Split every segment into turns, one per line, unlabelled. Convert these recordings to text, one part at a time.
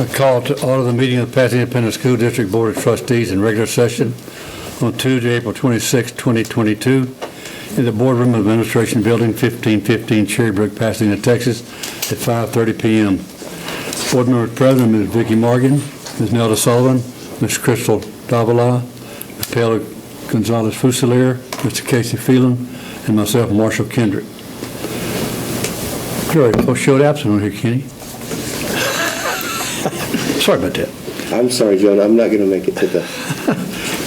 I call to order the meeting of the Pasadena Independent School District Board of Trustees in regular session on Tuesday, April 26, 2022, in the Boardroom of Administration Building, 1515 Cherrybrook, Pasadena, Texas, at 5:30 p.m. Board members present: Ms. Vicki Morgan, Ms. Nelda Sullivan, Ms. Crystal Davila, Ms. Paola Gonzalez Fusilier, Mr. Casey Phelan, and myself, Marshall Kendrick. Sorry, showed absent on here, Kenny. Sorry about that.
I'm sorry, Joan. I'm not going to make it to the...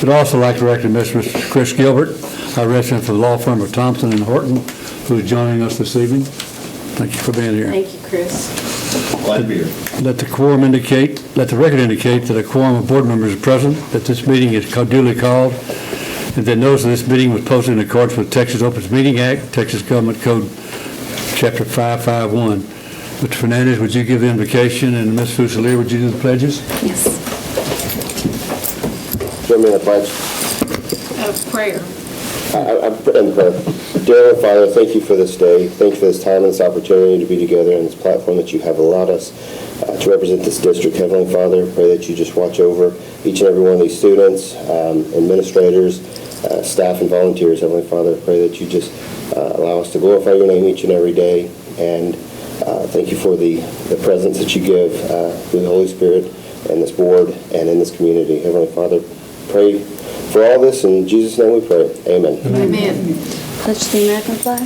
I'd also like to recognize Mr. Chris Gilbert, our resident for the law firm of Thompson and Horton, who is joining us this evening. Thank you for being here.
Thank you, Chris.
Glad to be here.
Let the record indicate that a quorum of board members is present, that this meeting is duly called, and that notice of this meeting was posted in accordance with Texas Open Meeting Act, Texas Government Code, Chapter 551. Mr. Fernandez, would you give the invocation, and Ms. Fusilier, would you do the pledges?
Yes.
Join me in the pledge.
Prayer.
I'm in prayer. Dear Father, thank you for this day. Thank you for this time and this opportunity to be together on this platform that you have allowed us to represent this district. Heavenly Father, pray that you just watch over each and every one of these students, administrators, staff, and volunteers. Heavenly Father, pray that you just allow us to glorify your name each and every day. And thank you for the presence that you give through the Holy Spirit and this board and in this community. Heavenly Father, pray for all this. In Jesus' name we pray. Amen.
Amen.
Pledge the American flag.
I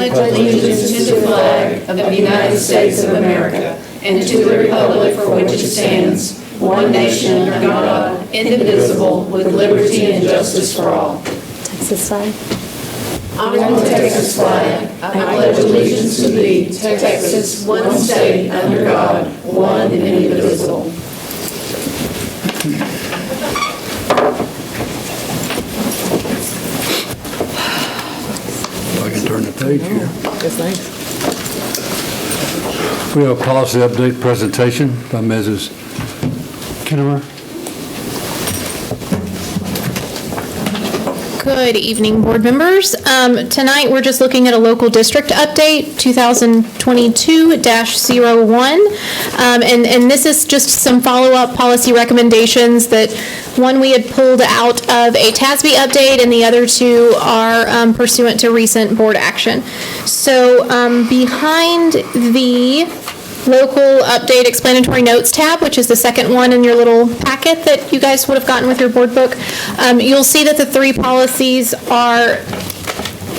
pledge allegiance to the flag of the United States of America and to the republic for which it stands, one nation under God, indivisible, with liberty and justice for all.
Texas flag.
On the Texas flag, I pledge allegiance to thee, Texas, one state under God, one and indivisible.
If I can turn the page here.
That's nice.
We have a policy update presentation by Mrs. Kinnemer.
Good evening, board members. Tonight, we're just looking at a local district update, 2022-01. And this is just some follow-up policy recommendations that one we had pulled out of a TASB update, and the other two are pursuant to recent board action. So behind the local update explanatory notes tab, which is the second one in your little packet that you guys would have gotten with your board book, you'll see that the three policies are,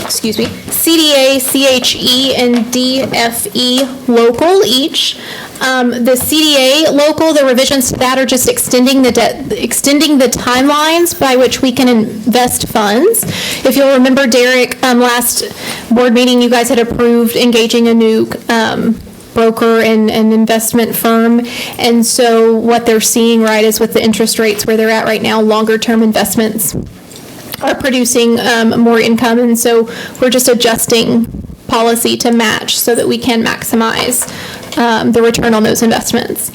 CDA, CHE, and DFE local each. The CDA local, the revisions to that are just extending the timelines by which we can invest funds. If you'll remember, Derek, last board meeting, you guys had approved engaging a new broker and investment firm, and so what they're seeing, right, is with the interest rates where they're at right now, longer term investments are producing more income, and so we're just adjusting policy to match so that we can maximize the return on those investments.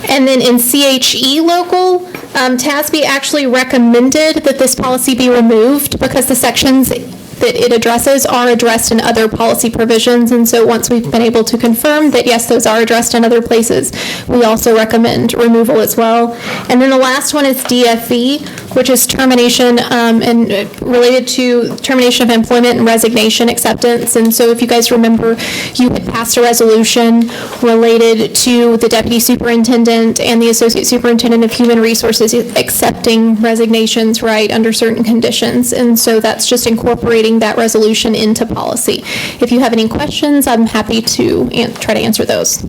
And then in CHE local, TASB actually recommended that this policy be removed because the sections that it addresses are addressed in other policy provisions, and so once we've been able to confirm that yes, those are addressed in other places, we also recommend removal as well. And then the last one is DFE, which is termination and related to termination of employment and resignation acceptance. And so if you guys remember, you had passed a resolution related to the deputy superintendent and the associate superintendent of human resources accepting resignations, right, under certain conditions. And so that's just incorporating that resolution into policy. If you have any questions, I'm happy to try to answer those.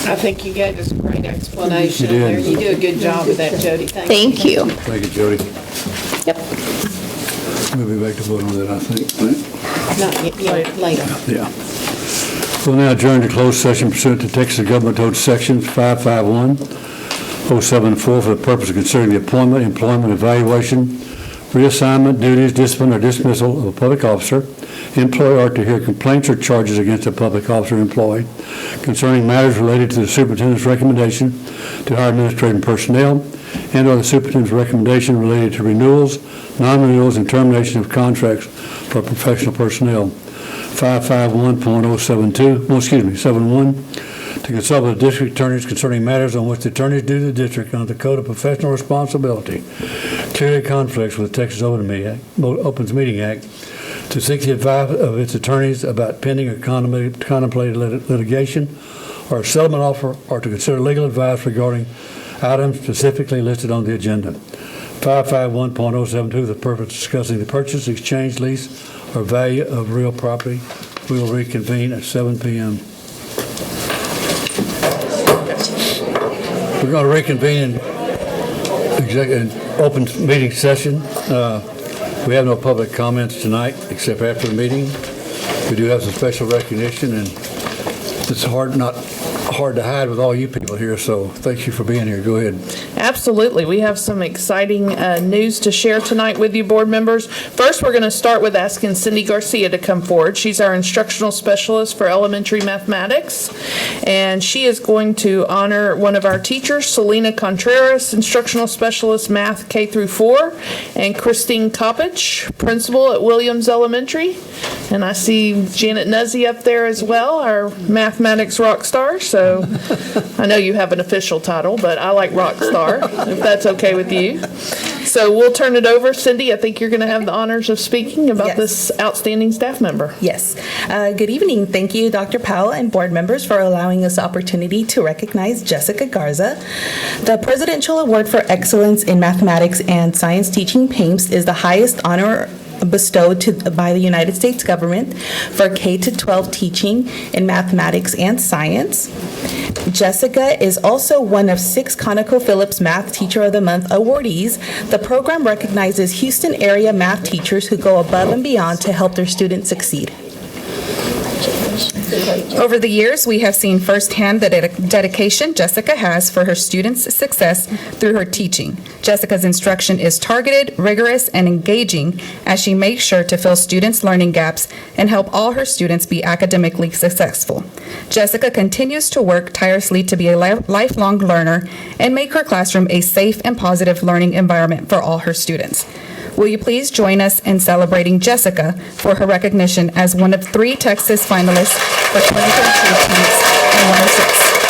I think you gave us a great explanation
You did.
there. You do a good job with that, Jody.
Thank you.
Thank you, Jody.
Yep.
We'll be back to vote on that, I think.
Not yet, later.
Yeah. We'll now adjourn to closed session pursuant to Texas Government Code Sections 551-074 for the purpose of considering the appointment, employment, evaluation, reassignment, duties, discipline, or dismissal of a public officer, employee, or to hear complaints or charges against a public officer or employee concerning matters related to the superintendent's recommendation to hire administrative personnel and or the superintendent's recommendation related to renewals, non-renewals, and termination of contracts for professional personnel. 551.072, 71, to consult with district attorneys concerning matters on which the attorneys do the district under the Code of Professional Responsibility clearly conflicts with the Texas Opens Meeting Act, to seek the advice of its attorneys about pending or contemplated litigation or a settlement offer, or to consider legal advice regarding items specifically listed on the agenda. 551.072, the purpose of discussing the purchase, exchange, lease, or value of real property. We will reconvene at 7 p.m. We're going to reconvene in open meeting session. We have no public comments tonight except after the meeting. We do have some special recognition, and it's not hard to hide with all you people here, so thank you for being here. Go ahead.
Absolutely. We have some exciting news to share tonight with you, board members. First, we're going to start with asking Cindy Garcia to come forward. She's our instructional specialist for elementary mathematics, and she is going to honor one of our teachers, Selena Contreras, instructional specialist math K through 4, and Christine Coppich, principal at Williams Elementary. And I see Janet Nuzzi up there as well, our mathematics rock star. So I know you have an official title, but I like rock star, if that's okay with you. So we'll turn it over. Cindy, I think you're going to have the honors of speaking about this outstanding staff member.
Yes. Good evening. Thank you, Dr. Powell and board members, for allowing us the opportunity to recognize Jessica Garza. The Presidential Award for Excellence in Mathematics and Science Teaching, PAMES, is the highest honor bestowed by the United States government for K-12 teaching in mathematics and science. Jessica is also one of 6 ConocoPhillips Math Teacher of the Month awardees. The program recognizes Houston area math teachers who go above and beyond to help their students succeed. Over the years, we have seen firsthand the dedication Jessica has for her students' success through her teaching. Jessica's instruction is targeted, rigorous, and engaging as she makes sure to fill students' learning gaps and help all her students be academically successful. Jessica continues to work tirelessly to be a lifelong learner and make her classroom a safe and positive learning environment for all her students. Will you please join us in celebrating Jessica for her recognition as one of 3 Texas finalists for 2022 Teams and 106.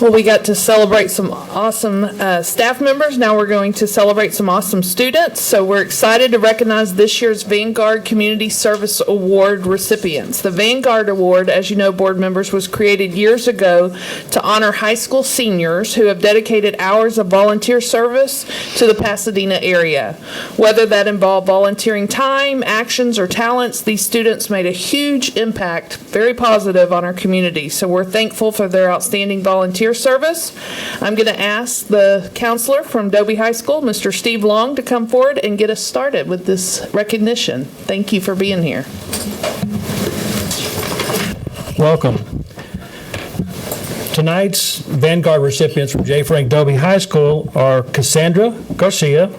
Well, we got to celebrate some awesome staff members. Now we're going to celebrate some awesome students. So we're excited to recognize this year's Vanguard Community Service Award recipients. The Vanguard Award, as you know, board members, was created years ago to honor high school seniors who have dedicated hours of volunteer service to the Pasadena area. Whether that involved volunteering time, actions, or talents, these students made a huge impact, very positive, on our community. So we're thankful for their outstanding volunteer service. I'm going to ask the counselor from Dobie High School, Mr. Steve Long, to come forward and get us started with this recognition. Thank you for being here.
Welcome. Tonight's Vanguard recipients from J. Frank Dobie High School are Cassandra Garcia.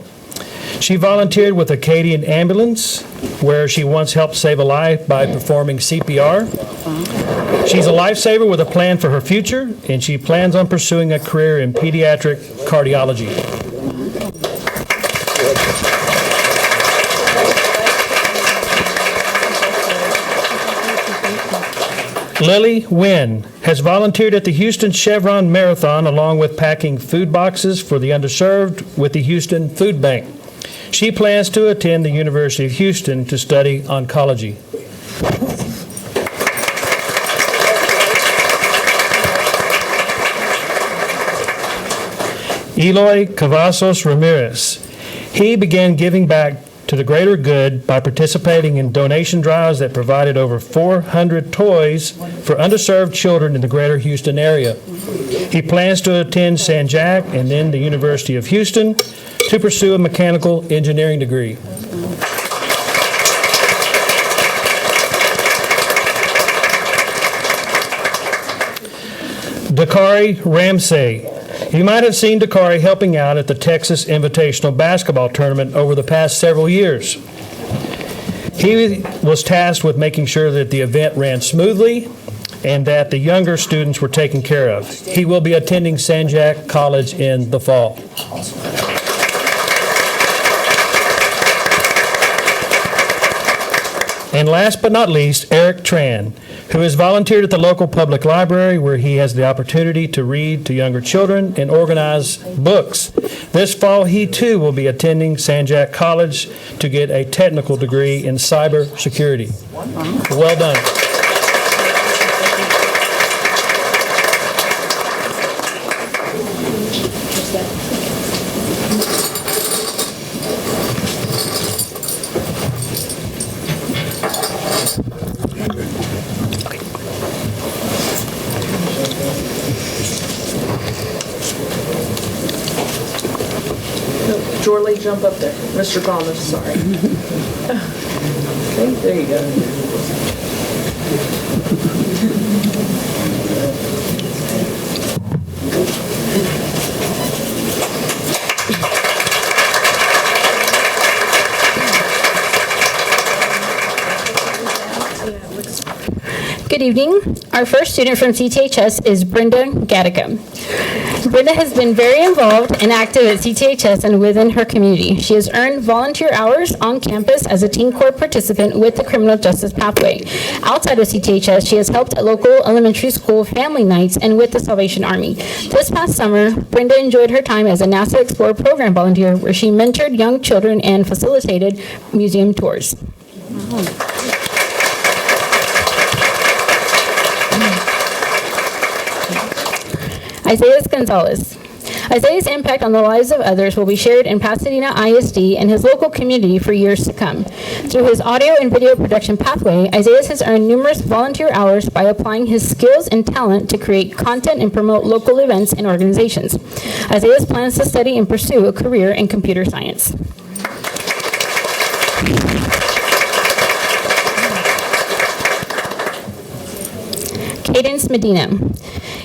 She volunteered with Acadian Ambulance, where she once helped save a life by performing CPR. She's a lifesaver with a plan for her future, and she plans on pursuing a career in pediatric cardiology. Lily Wynn has volunteered at the Houston Chevron Marathon along with packing food boxes for the underserved with the Houston Food Bank. She plans to attend the University of Houston to study oncology. Eloy Cavazos Ramirez. He began giving back to the greater good by participating in donation drives that provided over 400 toys for underserved children in the greater Houston area. He plans to attend San Jac and then the University of Houston to pursue a mechanical engineering degree. Dakari Ramsey. You might have seen Dakari helping out at the Texas Invitational Basketball Tournament over the past several years. He was tasked with making sure that the event ran smoothly and that the younger students were taken care of. He will be attending San Jac College in the fall. And last but not least, Eric Tran, who has volunteered at the local public library where he has the opportunity to read to younger children and organize books. This fall, he too will be attending San Jac College to get a technical degree in cybersecurity. Well done.
Jorley, jump up there. Mr. Gomez, sorry. Okay, there you go.
Good evening. Our first student from CTHS is Brenda Gattaca. Brenda has been very involved and active at CTHS and within her community. She has earned volunteer hours on campus as a Teen Corps participant with the Criminal Justice Pathway. Outside of CTHS, she has helped at local elementary school family nights and with the Salvation Army. This past summer, Brenda enjoyed her time as a NASA Explorer Program volunteer where she mentored young children and facilitated museum tours. Isaiah Gonzalez. Isaiah's impact on the lives of others will be shared in Pasadena ISD and his local community for years to come. Through his audio and video production pathway, Isaiah has earned numerous volunteer hours by applying his skills and talent to create content and promote local events and organizations. Isaiah plans to study and pursue a career in computer science. Cadence Medina.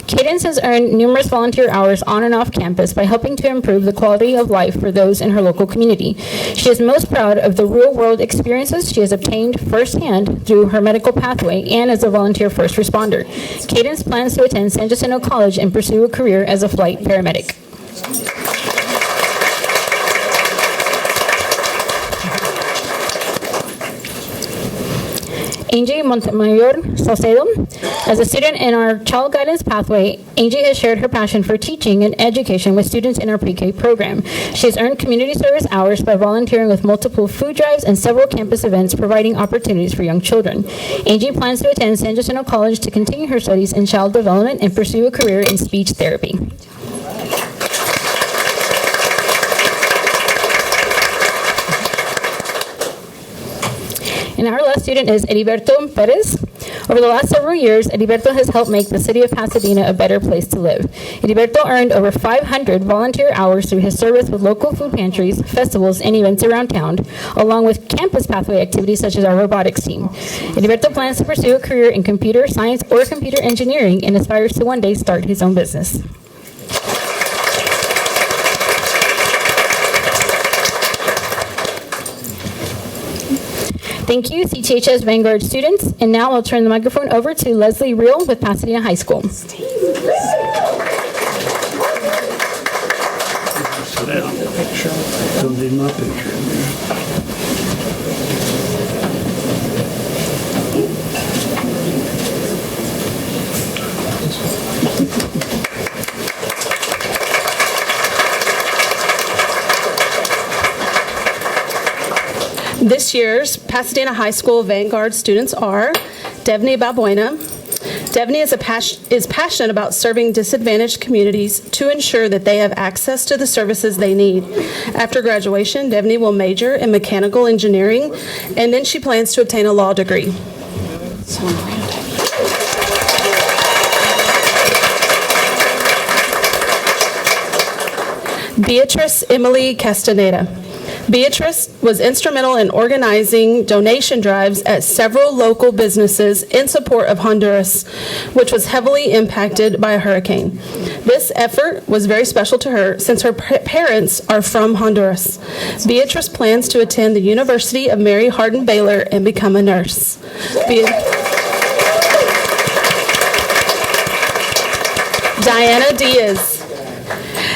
Cadence has earned numerous volunteer hours on and off campus by helping to improve the quality of life for those in her local community. She is most proud of the real-world experiences she has obtained firsthand through her medical pathway and as a volunteer first responder. Cadence plans to attend San Jacinto College and pursue a career as a flight paramedic. Angie Montemayor Salcedo. As a student in our child guidance pathway, Angie has shared her passion for teaching and education with students in our pre-K program. She has earned community service hours by volunteering with multiple food drives and several campus events, providing opportunities for young children. Angie plans to attend San Jacinto College to continue her studies in child development and pursue a career in speech therapy. And our last student is Heriberto Perez. Over the last several years, Heriberto has helped make the city of Pasadena a better place to live. Heriberto earned over 500 volunteer hours through his service with local food pantries, festivals, and events around town, along with campus pathway activities such as our robotics team. Heriberto plans to pursue a career in computer science or computer engineering and aspires to one day start his own business. Thank you, CTHS Vanguard students. And now I'll turn the microphone over to Leslie Reel with Pasadena High School.
Don't need my picture in there.
This year's Pasadena High School Vanguard students are Devney Balbuena. Devney is passionate about serving disadvantaged communities to ensure that they have access to the services they need. After graduation, Devney will major in mechanical engineering, and then she plans to obtain a law degree. Beatrice Emily Castaneda. Beatrice was instrumental in organizing donation drives at several local businesses in support of Honduras, which was heavily impacted by a hurricane. This effort was very special to her since her parents are from Honduras. Beatrice plans to attend the University of Mary Hardin Baylor and become a nurse. Diana Diaz.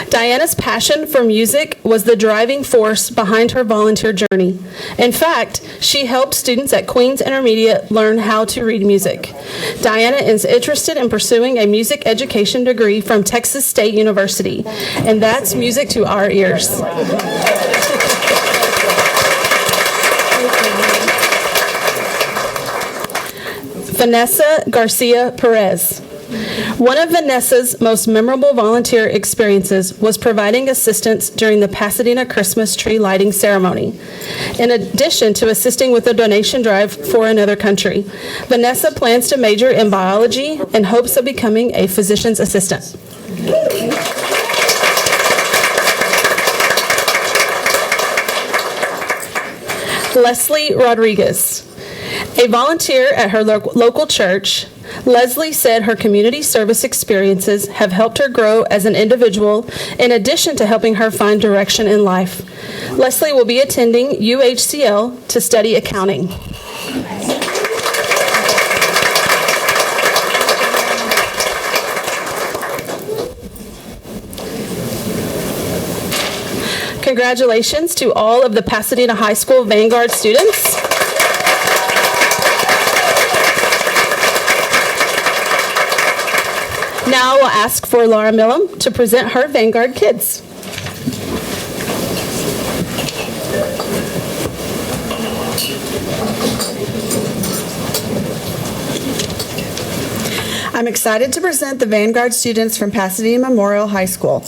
Diana's passion for music was the driving force behind her volunteer journey. In fact, she helped students at Queens Intermediate learn how to read music. Diana is interested in pursuing a music education degree from Texas State University, and that's music to our ears. Vanessa Garcia Perez. One of Vanessa's most memorable volunteer experiences was providing assistance during the Pasadena Christmas tree lighting ceremony. In addition to assisting with a donation drive for another country, Vanessa plans to major in biology in hopes of becoming a physician's assistant. Leslie Rodriguez. A volunteer at her local church, Leslie said her community service experiences have helped her grow as an individual in addition to helping her find direction in life. Leslie will be attending UHCL to study accounting. Congratulations to all of the Pasadena High School Vanguard students. Now we'll ask for Laura Millam to present her Vanguard kids.
I'm excited to present the Vanguard students from Pasadena Memorial High School.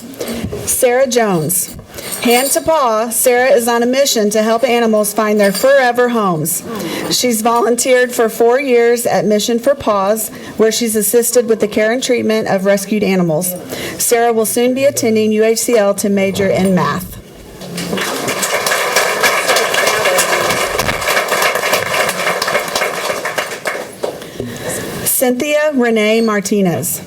Sarah Jones. Hand to paw, Sarah is on a mission to help animals find their forever homes. She's volunteered for 4 years at Mission for Paws, where she's assisted with the care and treatment of rescued animals. Sarah will soon be attending UHCL to major in math. Cynthia Renee Martinez.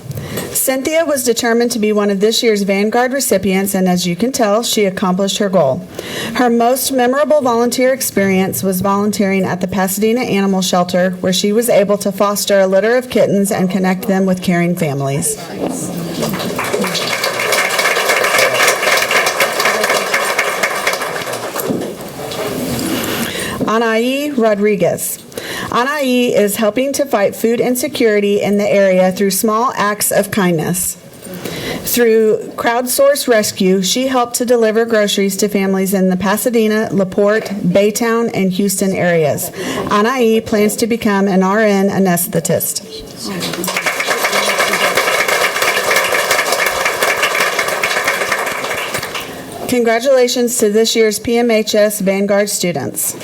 Cynthia was determined to be one of this year's Vanguard recipients, and as you can tell, she accomplished her goal. Her most memorable volunteer experience was volunteering at the Pasadena Animal Shelter, where she was able to foster a litter of kittens and connect them with caring families. Anaí Rodriguez. Anaí is helping to fight food insecurity in the area through small acts of kindness. Through crowdsourced rescue, she helped to deliver groceries to families in the Pasadena, LaPorte, Baytown, and Houston areas. Anaí plans to become an RN anesthetist. Congratulations to this year's PMHS Vanguard students.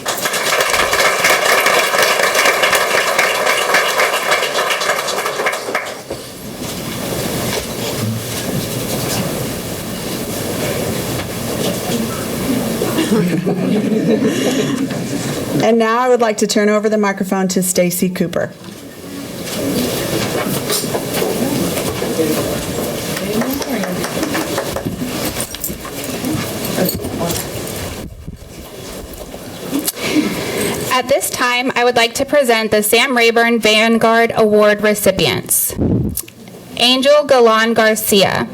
And now I would like to turn over the microphone to Stacy Cooper.
At this time, I would like to present the Sam Rayburn Vanguard Award recipients. Angel Galan Garcia.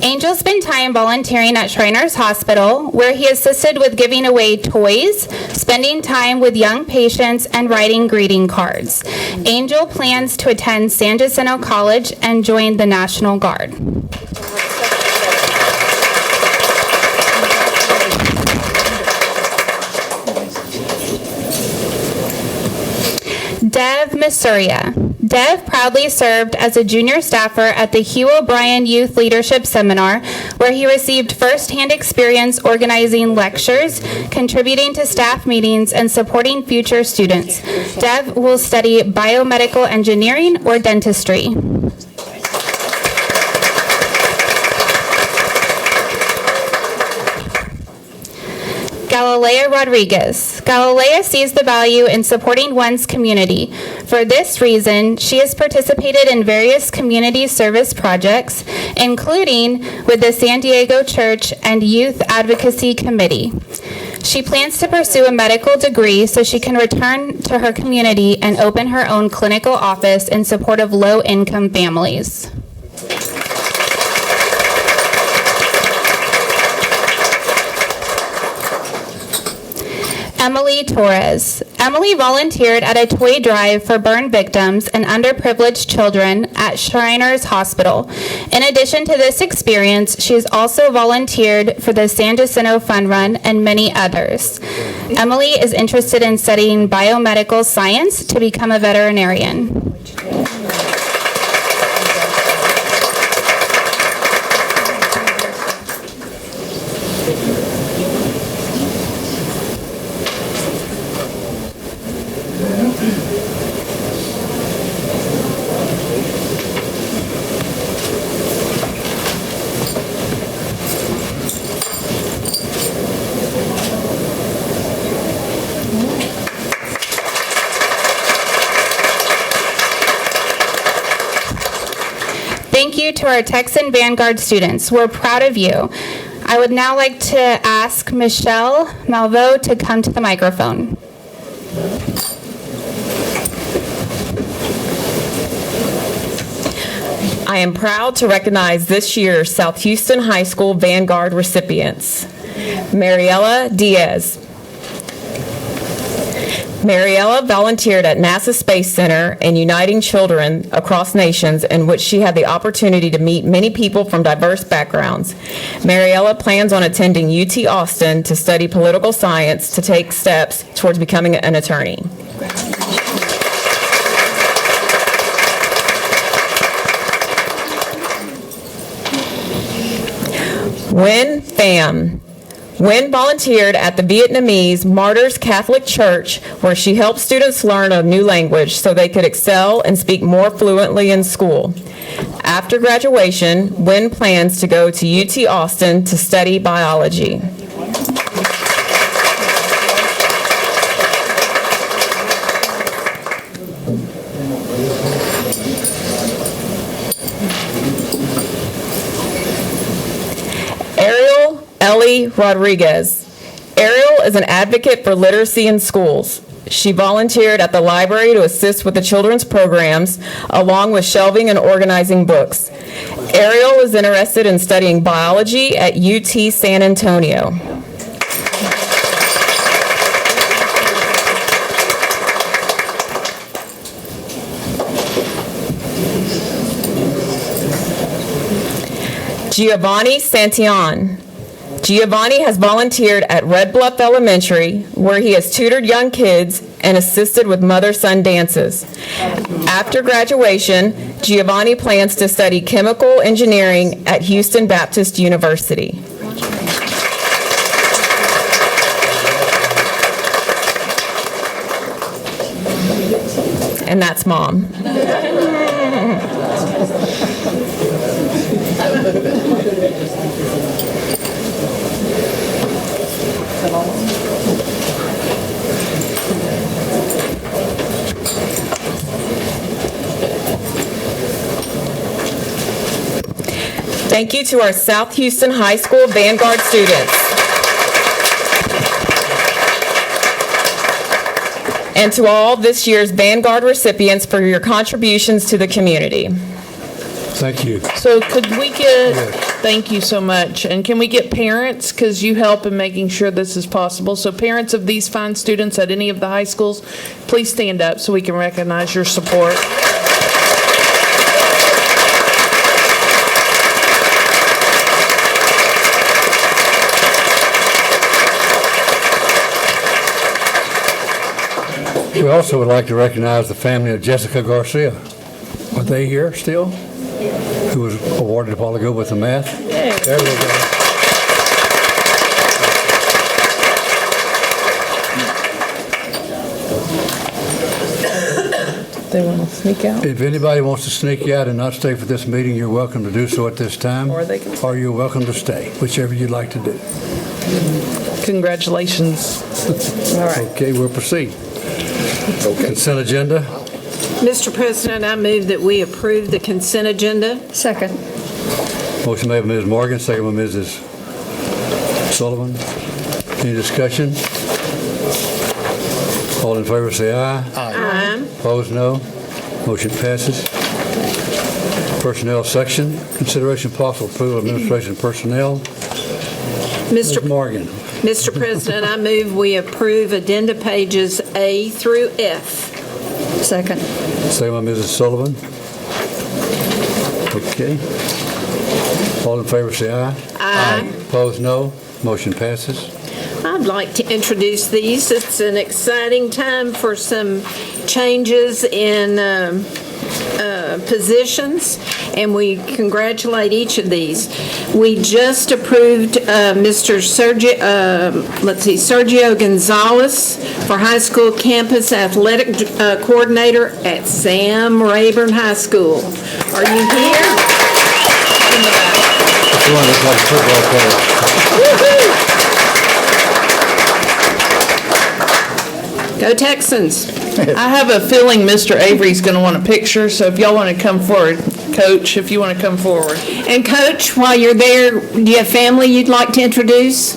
Angel spent time volunteering at Shriners Hospital, where he assisted with giving away toys, spending time with young patients, and writing greeting cards. Angel plans to attend San Jacinto College and join the National Guard. Dev Masuria. Dev proudly served as a junior staffer at the Hugh O'Brien Youth Leadership Seminar, where he received first-hand experience organizing lectures, contributing to staff meetings, and supporting future students. Dev will study biomedical engineering or dentistry. Galilea Rodriguez. Galilea sees the value in supporting one's community. For this reason, she has participated in various community service projects, including with the San Diego Church and Youth Advocacy Committee. She plans to pursue a medical degree so she can return to her community and open her own clinical office in support of low-income families. Emily Torres. Emily volunteered at a toy drive for burn victims and underprivileged children at Shriners Hospital. In addition to this experience, she's also volunteered for the San Jacinto Fun Run and many others. Emily is interested in studying biomedical science to become a veterinarian. Thank you to our Texan Vanguard students. We're proud of you. I would now like to ask Michelle Malveaux to come to the microphone.
I am proud to recognize this year's South Houston High School Vanguard recipients. Mariela Diaz. Mariela volunteered at NASA Space Center and Uniting Children Across Nations, in which she had the opportunity to meet many people from diverse backgrounds. Mariela plans on attending UT Austin to study political science to take steps towards becoming an attorney. Nguyen Pham. Nguyen volunteered at the Vietnamese Martyrs Catholic Church, where she helped students learn a new language so they could excel and speak more fluently in school. After graduation, Nguyen plans to go to UT Austin to study biology. Ellie Rodriguez. Ariel is an advocate for literacy in schools. She volunteered at the library to assist with the children's programs, along with shelving and organizing books. Ariel is interested in studying biology at UT San Antonio. Giovanni Santillan. Giovanni has volunteered at Red Bluff Elementary, where he has tutored young kids and assisted with mother-son dances. After graduation, Giovanni plans to study chemical engineering at Houston Baptist University. And that's Mom. Thank you to our South Houston High School Vanguard students. And to all this year's Vanguard recipients for your contributions to the community.
Thank you.
So could we get, thank you so much. And can we get parents, because you help in making sure this is possible. So parents of these fine students at any of the high schools, please stand up so we can recognize your support.
We also would like to recognize the family of Jessica Garcia. Are they here still? Who was awarded a while ago with the math?
Yay.
There we go.
They want to sneak out?
If anybody wants to sneak out and not stay for this meeting, you're welcome to do so at this time.
Or they can-
Or you're welcome to stay, whichever you'd like to do.
Congratulations. All right.
Okay, we'll proceed. Consent agenda.
Mr. President, I move that we approve the consent agenda.
Second.
Motion made by Ms. Morgan, second by Mrs. Sullivan. Any discussion? All in favor say aye.
Aye.
Opposed, no. Motion passes. Personnel section, consideration possible approval of administration personnel. Ms. Morgan.
Mr. President, I move we approve addenda pages A through F.
Second.
Second by Mrs. Sullivan. Okay. All in favor say aye.
Aye.
Opposed, no. Motion passes.
I'd like to introduce these. It's an exciting time for some changes in positions, and we congratulate each of these. We just approved Sergio Gonzalez for high school campus athletic coordinator at Sam Rayburn High School. Are you here? In the back.
That's the one that's like a football player.
Go Texans.
I have a feeling Mr. Avery's going to want a picture, so if y'all want to come forward, Coach, if you want to come forward.
And Coach, while you're there, do you have family you'd like to introduce?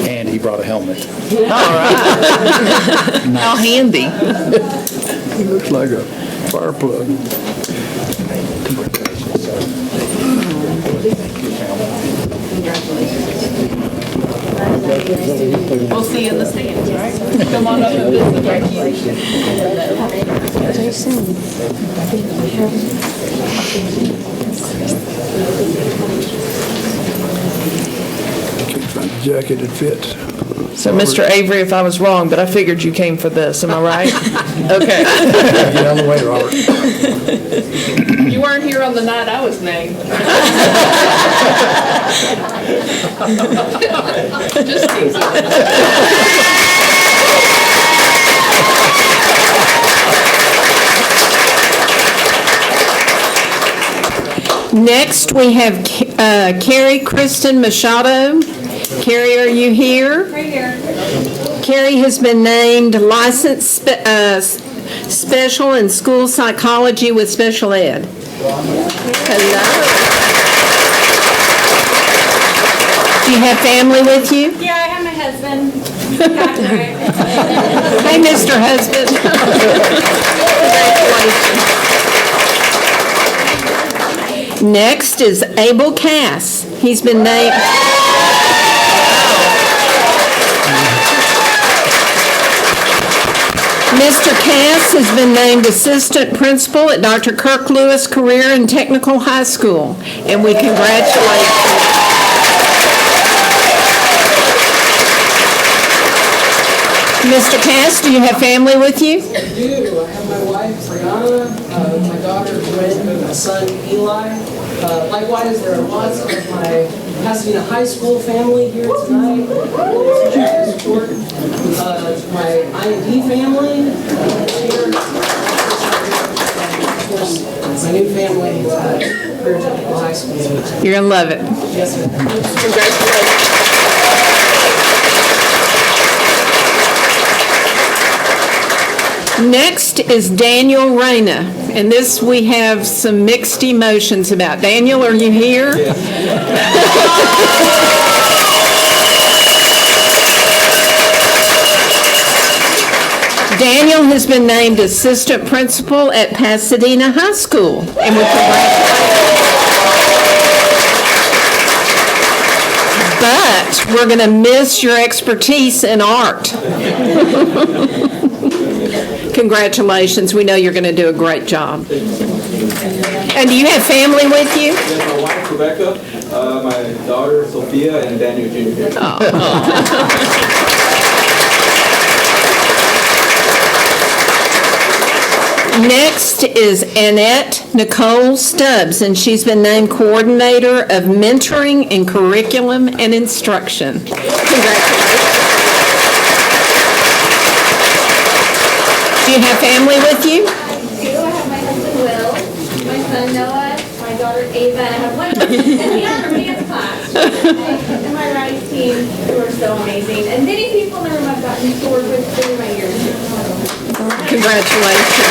And he brought a helmet.
All right. How handy.
He looks like a fire plug.
We'll see you in the stands, right? Come on up and visit.
Can't find a jacket that fits.
So, Mr. Avery, if I was wrong, but I figured you came for this, am I right? Okay.
Get out of the way, Robert.
You weren't here on the night I was named. Just teasing.
Next, we have Carrie Kristen Machado. Carrie, are you here?
Right here.
Carrie has been named licensed special in school psychology with special ed. Hello. Do you have family with you?
Yeah, I have my husband.
Hey, Mr. Husband. Congratulations. Next is Abel Cass. He's been named... Mr. Cass has been named assistant principal at Dr. Kirk Lewis Career and Technical High School, and we congratulate you. Mr. Cass, do you have family with you?
I do. I have my wife, Brianna, my daughter, Brent, and my son, Eli. Likewise, there are lots of my Pasadena High School family here tonight. My ISD family here. Of course, my new family at Career Technical High School.
You're going to love it.
Yes, sir.
Congratulations. Next is Daniel Reyna, and this we have some mixed emotions about. Daniel, are you here? Daniel has been named assistant principal at Pasadena High School, and we congratulate you. But we're going to miss your expertise in art. Congratulations. We know you're going to do a great job. And do you have family with you?
Yes, my wife, Rebecca, my daughter, Sophia, and Daniel Jr.
Next is Annette Nicole Stubbs, and she's been named Coordinator of Mentoring in Curriculum and Instruction. Congratulations. Do you have family with you?
I have my husband Will, my son Noah, my daughter Ava, and I have one of my from dance class.
so amazing. And many people in the room I've gotten to work with through my years.
Congratulations.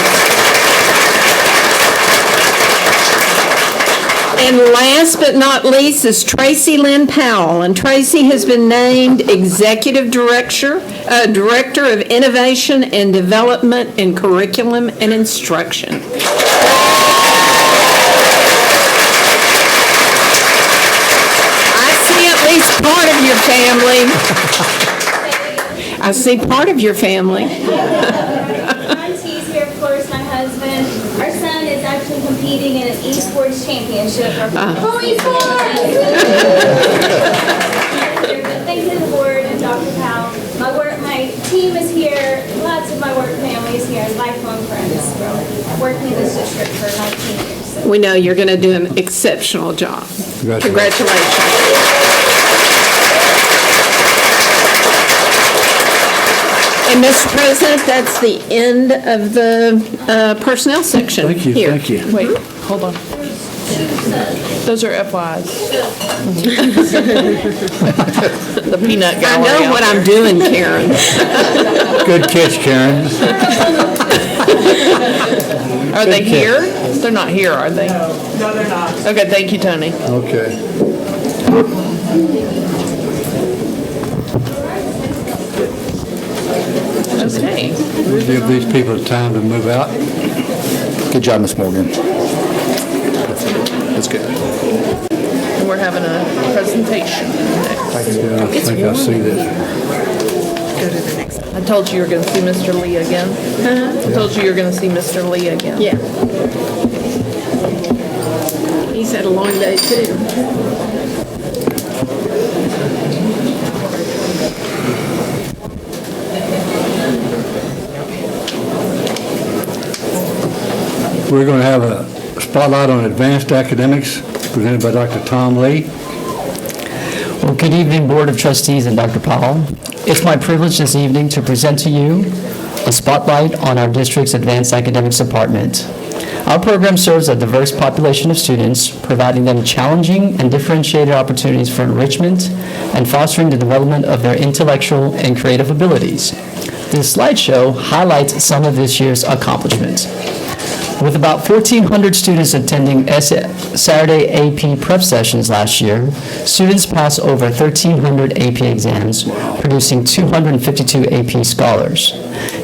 And last but not least is Tracy Lynn Powell. And Tracy has been named Executive Director of Innovation and Development in Curriculum and Instruction. I see at least part of your family. I see part of your family.
He's here, of course, my husband. Our son is actually competing in an esports championship. Oh, esports! Thanks to the board and Dr. Powell. My team is here. Lots of my work family is here. Lifelong friends from working in this district for 19 years. So.
We know you're going to do an exceptional job. Congratulations. And Mr. President, that's the end of the personnel section.
Thank you,
here.
thank you.
Wait, hold on. Those are FYs. The peanut
I
gallery.
know what I'm doing, Karen.
Good catch, Karen.
Are they here? They're not here, are they?
No, they're not.
Okay, thank you, Tony.
Okay.
Okay.
We'll give these people time to move out.
Good job, Ms. Morgan. That's good.
And we're having a presentation next.
Yeah, I think I see this.
Go to the next one.
I told you were going to see Mr. Lee again. I told you you were going to see Mr. Lee again.
Yeah. He's had a long day, too.
We're going to have a spotlight on advanced academics presented by Dr. Tom Lee.
Well, good evening, Board of Trustees and Dr. Powell. It's my privilege this evening to present to you a spotlight on our district's Advanced Academics Department. Our program serves a diverse population of students, providing them challenging and differentiated opportunities for enrichment and fostering the development of their intellectual and creative abilities. This slideshow highlights some of this year's accomplishments. With about 1,400 students attending Saturday AP prep sessions last year, students passed over 1,300 AP exams, producing 252 AP scholars.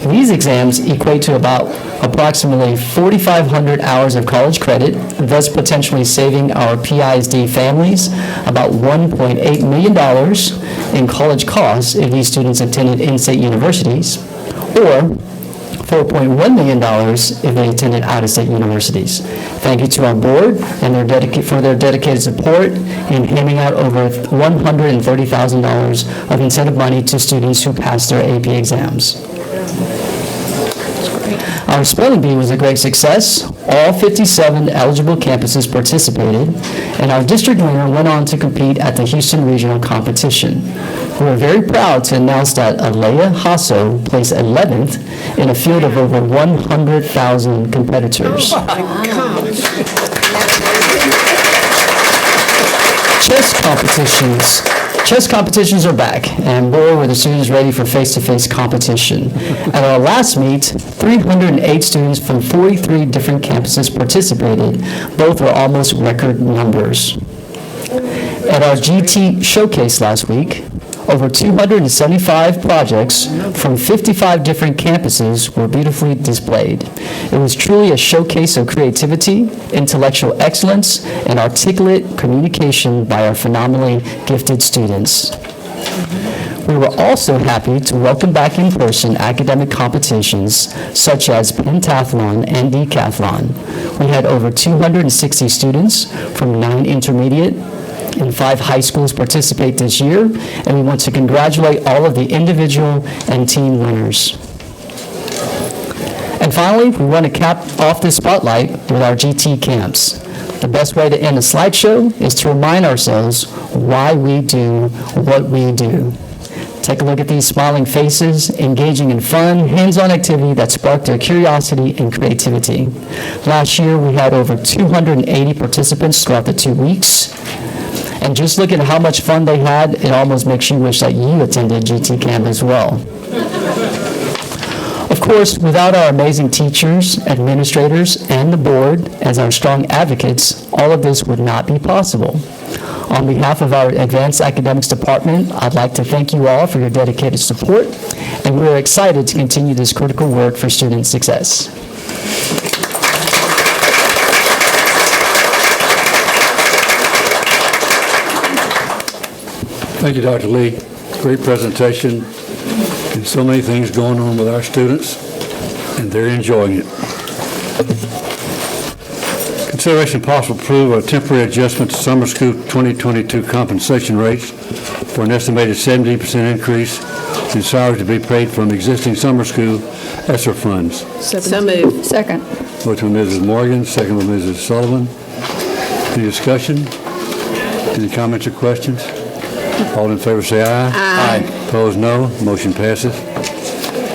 These exams equate to about approximately 4,500 hours of college credit, thus potentially saving our PISD families about $1.8 million in college costs if these students attended in-state universities, or $4.1 million if they attended out-of-state universities. Thank you to our board and for their dedicated support in handing out over $130,000 of incentive money to students who passed their AP exams. Our spelling bee was a great success. All 57 eligible campuses participated, and our district winner went on to compete at the Houston Regional Competition. We are very proud to announce that Alea Hasso placed 11th in a field of over 100,000 competitors.
Oh, my God.
Chess competitions are back, and boy, were the students ready for face-to-face competition. At our last meet, 308 students from 43 different campuses participated. Both were almost record numbers. At our GT showcase last week, over 275 projects from 55 different campuses were beautifully displayed. It was truly a showcase of creativity, intellectual excellence, and articulate communication by our phenomenally gifted students. We were also happy to welcome back in person academic competitions such as pentathlon and decathlon. We had over 260 students from 9 intermediate and 5 high schools participate this year, and we want to congratulate all of the individual and team winners. And finally, we want to cap off this spotlight with our GT camps. The best way to end a slideshow is to remind ourselves why we do what we do. Take a look at these smiling faces, engaging in fun, hands-on activity that sparked their curiosity and creativity. Last year, we had over 280 participants throughout the 2 weeks. And just look at how much fun they had, it almost makes you wish that you attended GT Camp as well. Of course, without our amazing teachers, administrators, and the board as our strong advocates, all of this would not be possible. On behalf of our Advanced Academics Department, I'd like to thank you all for your dedicated support, and we're excited to continue this critical work for student success.
Thank you, Dr. Lee. Great presentation, and so many things going on with our students, and they're enjoying it. Consideration possible approval of temporary adjustment to summer school 2022 compensation rates for an estimated 70% increase in salaries to be paid from existing summer school ESSER funds.
So moved.
Second.
Motion by Mrs. Morgan, second by Mrs. Sullivan. Any discussion? Any comments or questions? All in favor say aye. Aye. Opposed, no. Motion passes.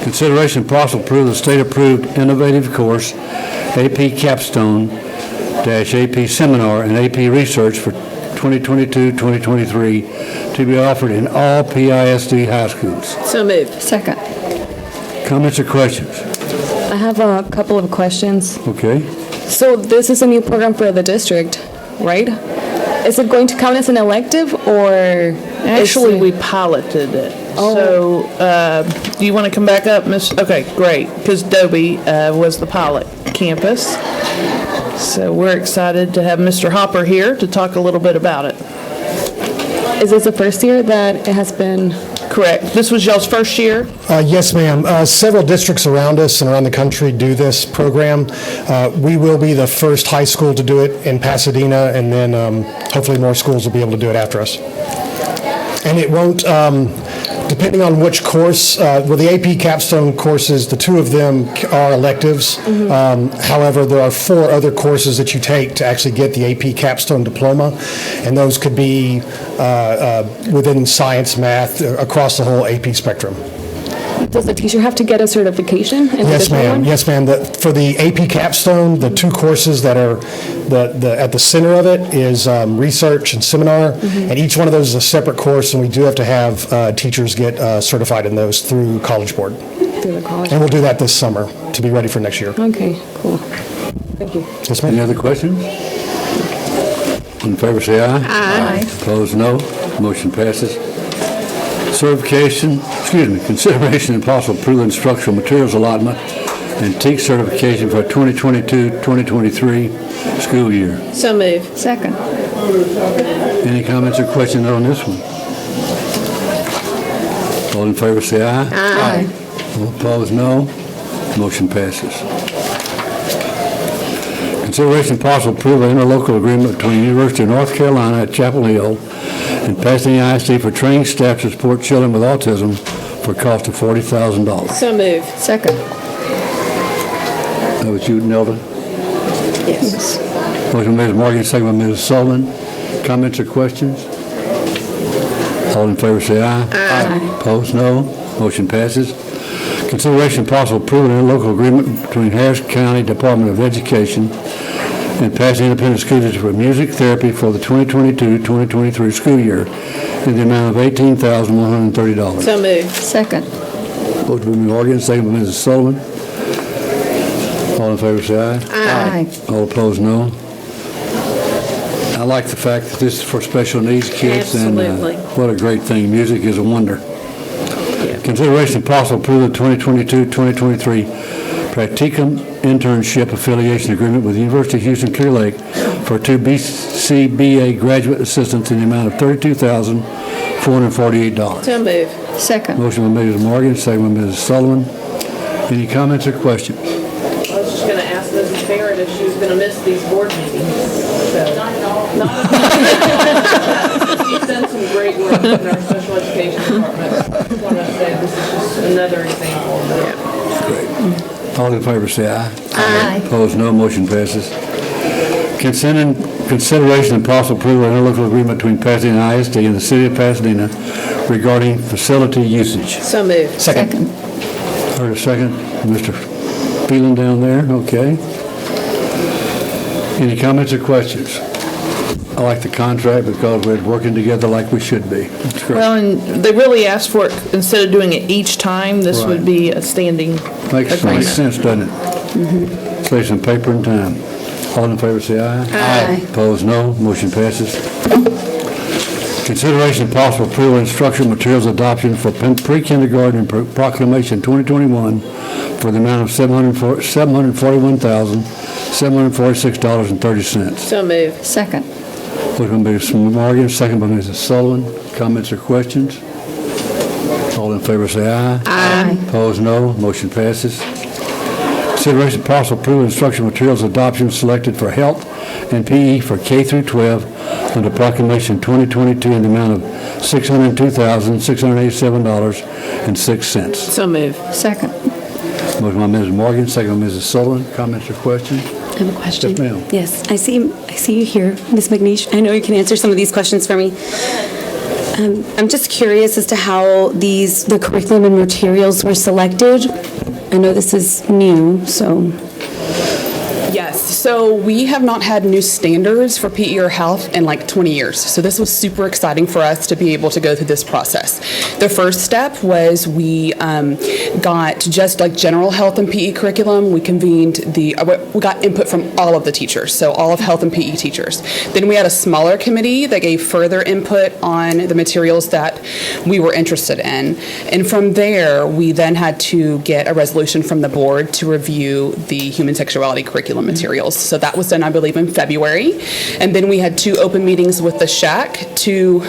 Consideration and possible approval of the state-approved innovative course AP Capstone AP Seminar and AP Research for 2022-2023 to be offered in all PISD high schools.
So moved. Second.
Comments or questions?
I have a couple of questions.
Okay.
So this is a new program for the district, right? Is it going to count as an elective or?
Actually, we piloted it. So, do you want to come back up, Miss? Okay, great, because Dobie was the pilot campus. So we're excited to have Mr. Hopper here to talk a little bit about it.
Is this the first year that it has been?
Correct. This was y'all's first year?
Yes, ma'am. Several districts around us and around the country do this program. We will be the first high school to do it in Pasadena, and then hopefully more schools will be able to do it after us. And it won't, depending on which course, well, the AP Capstone courses, the two of them are electives. However, there are 4 other courses that you take to actually get the AP Capstone diploma, and those could be within science, math, across the whole AP spectrum.
Does the teacher have to get a certification?
Yes, ma'am. Yes, ma'am. For the AP Capstone, the 2 courses that are at the center of it is research and seminar, and each one of those is a separate course, and we do have to have teachers get certified in those through College Board.
Through the college.
And we'll do that this summer to be ready for next year.
Okay, cool. Thank you.
Yes, ma'am.
Any other questions? All in favor say aye.
Aye.
Opposed, no. Motion passes. Consideration and possible approval of instructional materials allotment and TEAC certification for 2022-2023 school year.
So moved. Second.
Any comments or questions on this one? All in favor say aye.
Aye.
All opposed, no. Motion passes. Consideration and possible approval of interlocal agreement between the University of North Carolina at Chapel Hill and Pasadena ISD for training staff to support children with autism for a cost of $40,000.
So moved. Second.
That was you, Nelda?
Yes.
Motion by Mrs. Morgan, second by Mrs. Sullivan. Comments or questions? All in favor say aye.
Aye.
Opposed, no. Motion passes. Consideration and possible approval of a local agreement between Harris County Department of Education and Pasadena Independent School District for music therapy for the 2022-2023 school year in the amount of $18,130.
So moved. Second.
Motion by Mrs. Morgan, second by Mrs. Sullivan. All in favor say aye.
Aye.
All opposed, no. I like the fact that this is for special needs kids.
Absolutely.
And what a great thing. Music is a wonder. Consideration of possible approval of 2022-2023 Practicum Internship Affiliation Agreement with the University of Houston Clear Lake for 2 BCBA graduate assistants in the amount of $32,448.
So moved. Second.
Motion by Mrs. Morgan, second by Mrs. Sullivan. Any comments or questions?
I was just going to ask Mrs. Barrett if she was going to miss these board meetings. Not at all. She's done some great work in our special education department. I want to say this is just another example of that.
Great. All in favor say aye.
Aye.
Opposed, no. Motion passes. Consideration and possible approval of an interlocal agreement between Pasadena ISD and the City of Pasadena regarding facility usage.
So moved.
Second.
Heard a second. Mr. Phelan down there, okay. Any comments or questions? I like the contract because we're working together like we should be. That's great.
Well, and they really asked for it, instead of doing it each time, this would
Right.
be a standing
Makes
agreement.
sense, doesn't it? Save some paper and time. All in favor, say aye.
Aye.
Opposed, no. Motion passes. Consideration of possible approval of instructional materials adoption for pre-kindergarten and proclamation 2021 for the amount of $741,746.30.
So move. Second.
Motion by Mrs. Morgan, second by Mrs. Sullivan. Comments or questions? All in favor, say aye.
Aye.
Opposed, no. Motion passes. Consideration of possible approval of instructional materials adoption selected for health and PE for K through 12 under proclamation 2022 in the amount of $602,687.06.
So move. Second.
Motion by Mrs. Morgan, second by Mrs. Sullivan. Comments or questions?
I have a question.
Yes, ma'am.
Yes, I see you here, Ms. McNeish. I know you can answer some of these questions for me. I'm just curious as to how the curriculum and materials were selected. I know this is new, so.
Yes, so we have not had new standards for PE or health in like 20 years. So this was super exciting for us to be able to go through this process. The first step was we got just like general health and PE curriculum. We convened we got input from all of the teachers, so all of health and PE teachers. Then we had a smaller committee that gave further input on the materials that we were interested in. And from there, we then had to get a resolution from the board to review the human sexuality curriculum materials. So that was done, I believe, in February. And then we had 2 open meetings with the SHAC to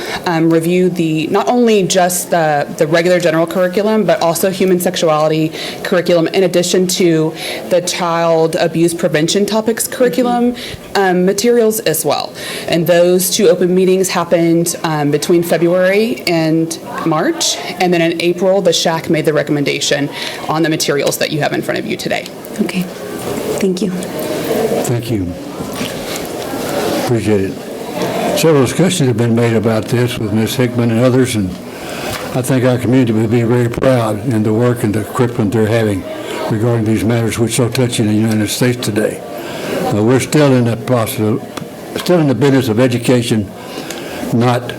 review not only just the regular general curriculum, but also human sexuality curriculum, in addition to the child abuse prevention topics curriculum materials as well. And those 2 open meetings happened between February and March. And then in April, the SHAC made the recommendation on the materials that you have in front of you today.
Okay, thank you.
Thank you. Appreciate it. Several discussions have been made about this with Ms. Hickman and others, and I think our community would be very proud in the work and the curriculum they're having regarding these matters which are so touching in the United States today. We're still in the process, still in the business of education, not,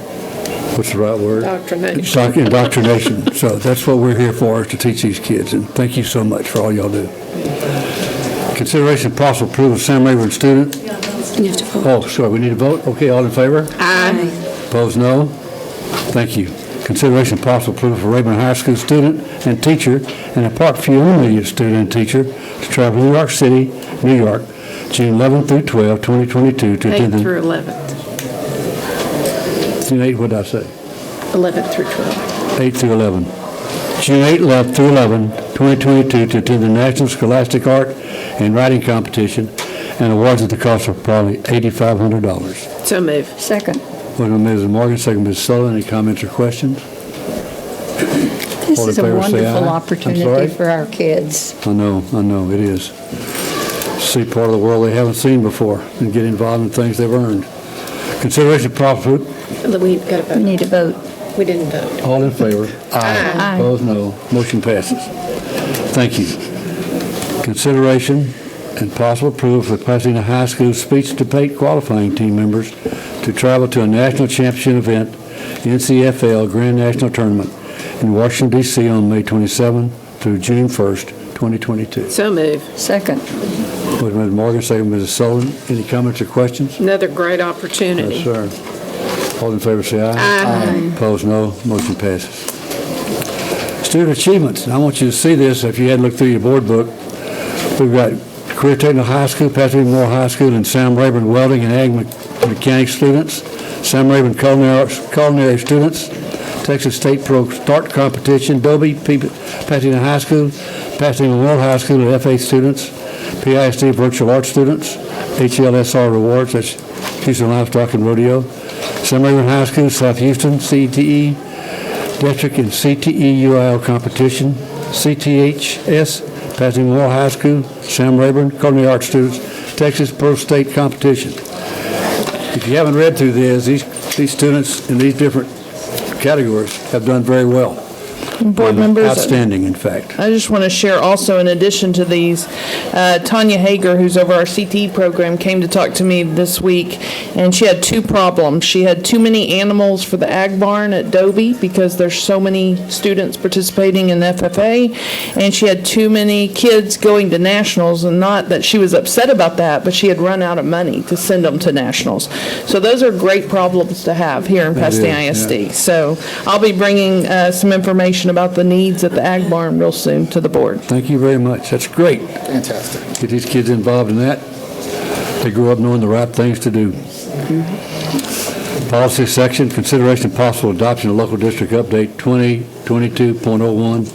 what's the right word?
Indoctrination.
Indoctrination. So that's what we're here for, is to teach these kids, and thank you so much for all y'all do. Consideration of possible approval of Sam Rayburn student.
You have to vote.
Oh, sorry, we need to vote? Okay, all in favor?
Aye.
Opposed, no? Thank you. Consideration of possible approval for Rayburn High School student and teacher and a Parkview Intermediate student and teacher to travel to New York City, New York, June 11th through 12, 2022 to attend
8th through 11th.
June 8th, what did I say?
11th through 12th.
8 through 11. June 8th through 11, 2022 to attend the National Scholastic Art and Writing Competition and awards at the cost of probably $8,500.
So move. Second.
Motion by Mrs. Morgan, second by Mrs. Sullivan. Any comments or questions?
This
All in
is a
favor, say aye.
wonderful
I'm
opportunity
sorry?
for our kids.
I know, it is. See part of the world they haven't seen before and get involved in things they've earned. Consideration of possible,
We need to vote. We didn't vote.
all in favor?
Aye.
Opposed, no. Motion passes. Thank you. Consideration and possible approval for Pasadena High School speech debate qualifying team members to travel to a national championship event, NCFL Grand National Tournament in Washington, D.C. on May 27 through June 1st, 2022.
So move. Second.
Motion by Ms. Morgan, second by Mrs. Sullivan. Any comments or questions?
Another great opportunity.
Yes, sir. All in favor, say aye.
Aye.
Opposed, no. Motion passes. Student achievements. And I want you to see this. If you hadn't looked through your board book, we've got Career Technical High School, Pasadena Memorial High School, and Sam Rayburn Welding and Ag Mechanics students, Sam Rayburn Culinary students, Texas State Pro Start Competition, Dobie, Pasadena High School, Pasadena Memorial High School, and FA students, PISD Virtual Arts students, HLSR Rewards, that's Houston Livestock and Rodeo, Sam Rayburn High School, South Houston, CTE District and CTE UIL Competition, CTHS, Pasadena Memorial High School, Sam Rayburn, Culinary Arts students, Texas Pro State Competition. If you haven't read through this, these students in these different categories have done very well.
Board members.
Outstanding, in fact.
I just want to share also, in addition to these, Tanya Hager, who's over our CTE program, came to talk to me this week, and she had two problems. She had too many animals for the ag barn at Dobie because there's so many students participating in FFA, and she had too many kids going to nationals, and not that she was upset about that, but she had run out of money to send them to nationals. So those are great problems to have here in Pasadena ISD. So I'll be bringing some information about the needs at the ag barn real soon to the board.
Thank you very much. That's great.
Fantastic.
Get these kids involved in that. They grow up knowing the right things to do. Policy section, consideration of possible adoption of local district update 2022.01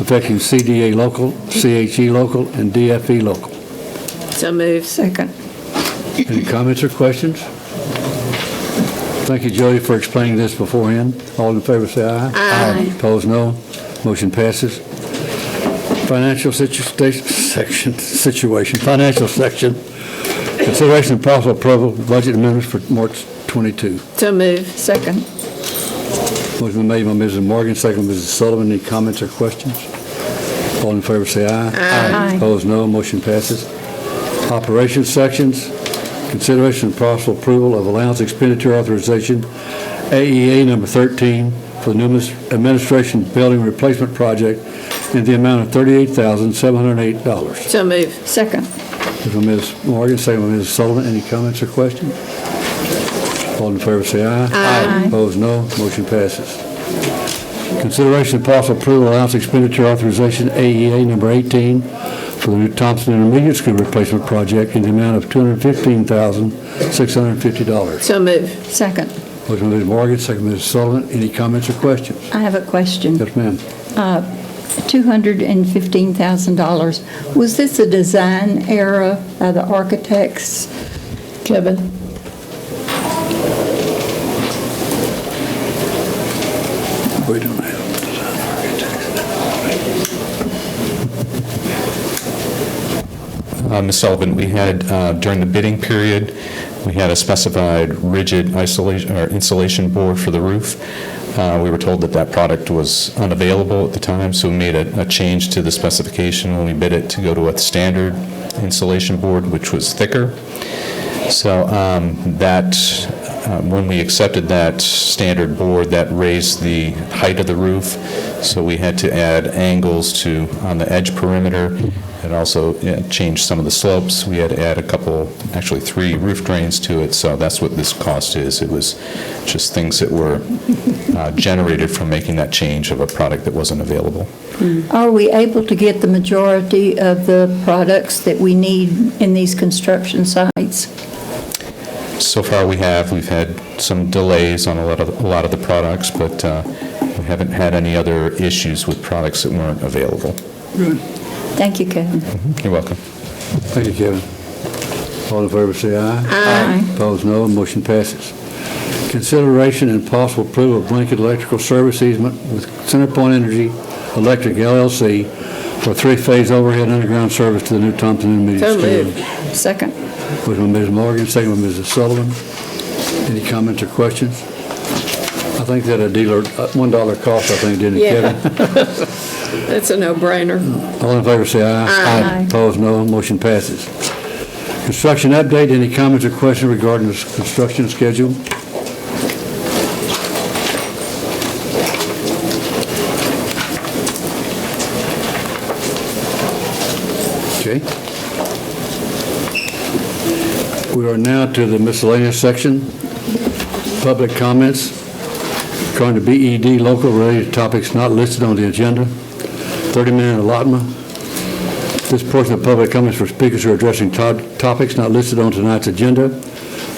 affecting CDA local, CHE local, and DFE local.
So moved.
Second.
Any comments or questions? Thank you, Jody, for explaining this beforehand. All in favor say aye.
Aye.
Opposed, no. Motion passes. Financial situation. Financial section. Consideration of possible approval of budget amendments for March 22.
So moved.
Second.
Motion been made by Mrs. Morgan, second by Mrs. Sullivan. Any comments or questions? All in favor say aye.
Aye.
Opposed, no. Motion passes. Operations sections. Consideration of possible approval of allowance expenditure authorization, AEA number 13, for the new administration building replacement project in the amount of $38,708.
So moved.
Second.
Ms. Morgan, second by Ms. Sullivan. Any comments or questions? All in favor say aye.
Aye.
Opposed, no. Motion passes. Consideration of possible approval of allowance expenditure authorization, AEA number 18, for the new Thompson Intermediate School replacement project in the amount of $215,650.
So moved.
Second.
Motion by Ms. Morgan, second by Ms. Sullivan. Any comments or questions?
I have a question.
Yes, ma'am.
$215,000. Was this a design error by the architects?
Kevin?
We don't have
Ms. Sullivan, we had, during the bidding period, we had a specified rigid isolation or insulation board for the roof. We were told that that product was unavailable at the time, so we made a change to the specification when we bid it to go to a standard insulation board, which was thicker. So when we accepted that standard board, that raised the height of the roof, so we had to add angles on the edge perimeter. It also changed some of the slopes. We had to add actually 3 roof drains to it, so that's what this cost is. It was just things that were generated from making that change of a product that wasn't available.
Are we able to get the majority of the products that we need in these construction sites?
So far we've had some delays on a lot of the products, but we haven't had any other issues with products that weren't available.
Good.
Thank you, Kevin.
You're welcome.
Thank you, Kevin. All in favor say aye.
Aye.
Opposed, no. Motion passes. Consideration and possible approval of blanket electrical service easement with CenterPoint Energy Electric LLC for 3-phase overhead underground service to the new Thompson Intermediate
So
School.
moved.
Second.
Motion by Ms. Morgan, second by Mrs. Sullivan. Any comments or questions? I think that a dealer, $1 cost, I think, didn't it,
Yeah.
Kevin?
That's a no-brainer.
All in favor say aye.
Aye.
Opposed, no. Motion passes. Construction update. Any comments or questions regarding the construction schedule? Okay. We are now to the miscellaneous section. Public comments. According to BED local related topics not listed on the agenda. 30-minute allotment. This portion of public comments for speakers who are addressing topics not listed on tonight's agenda.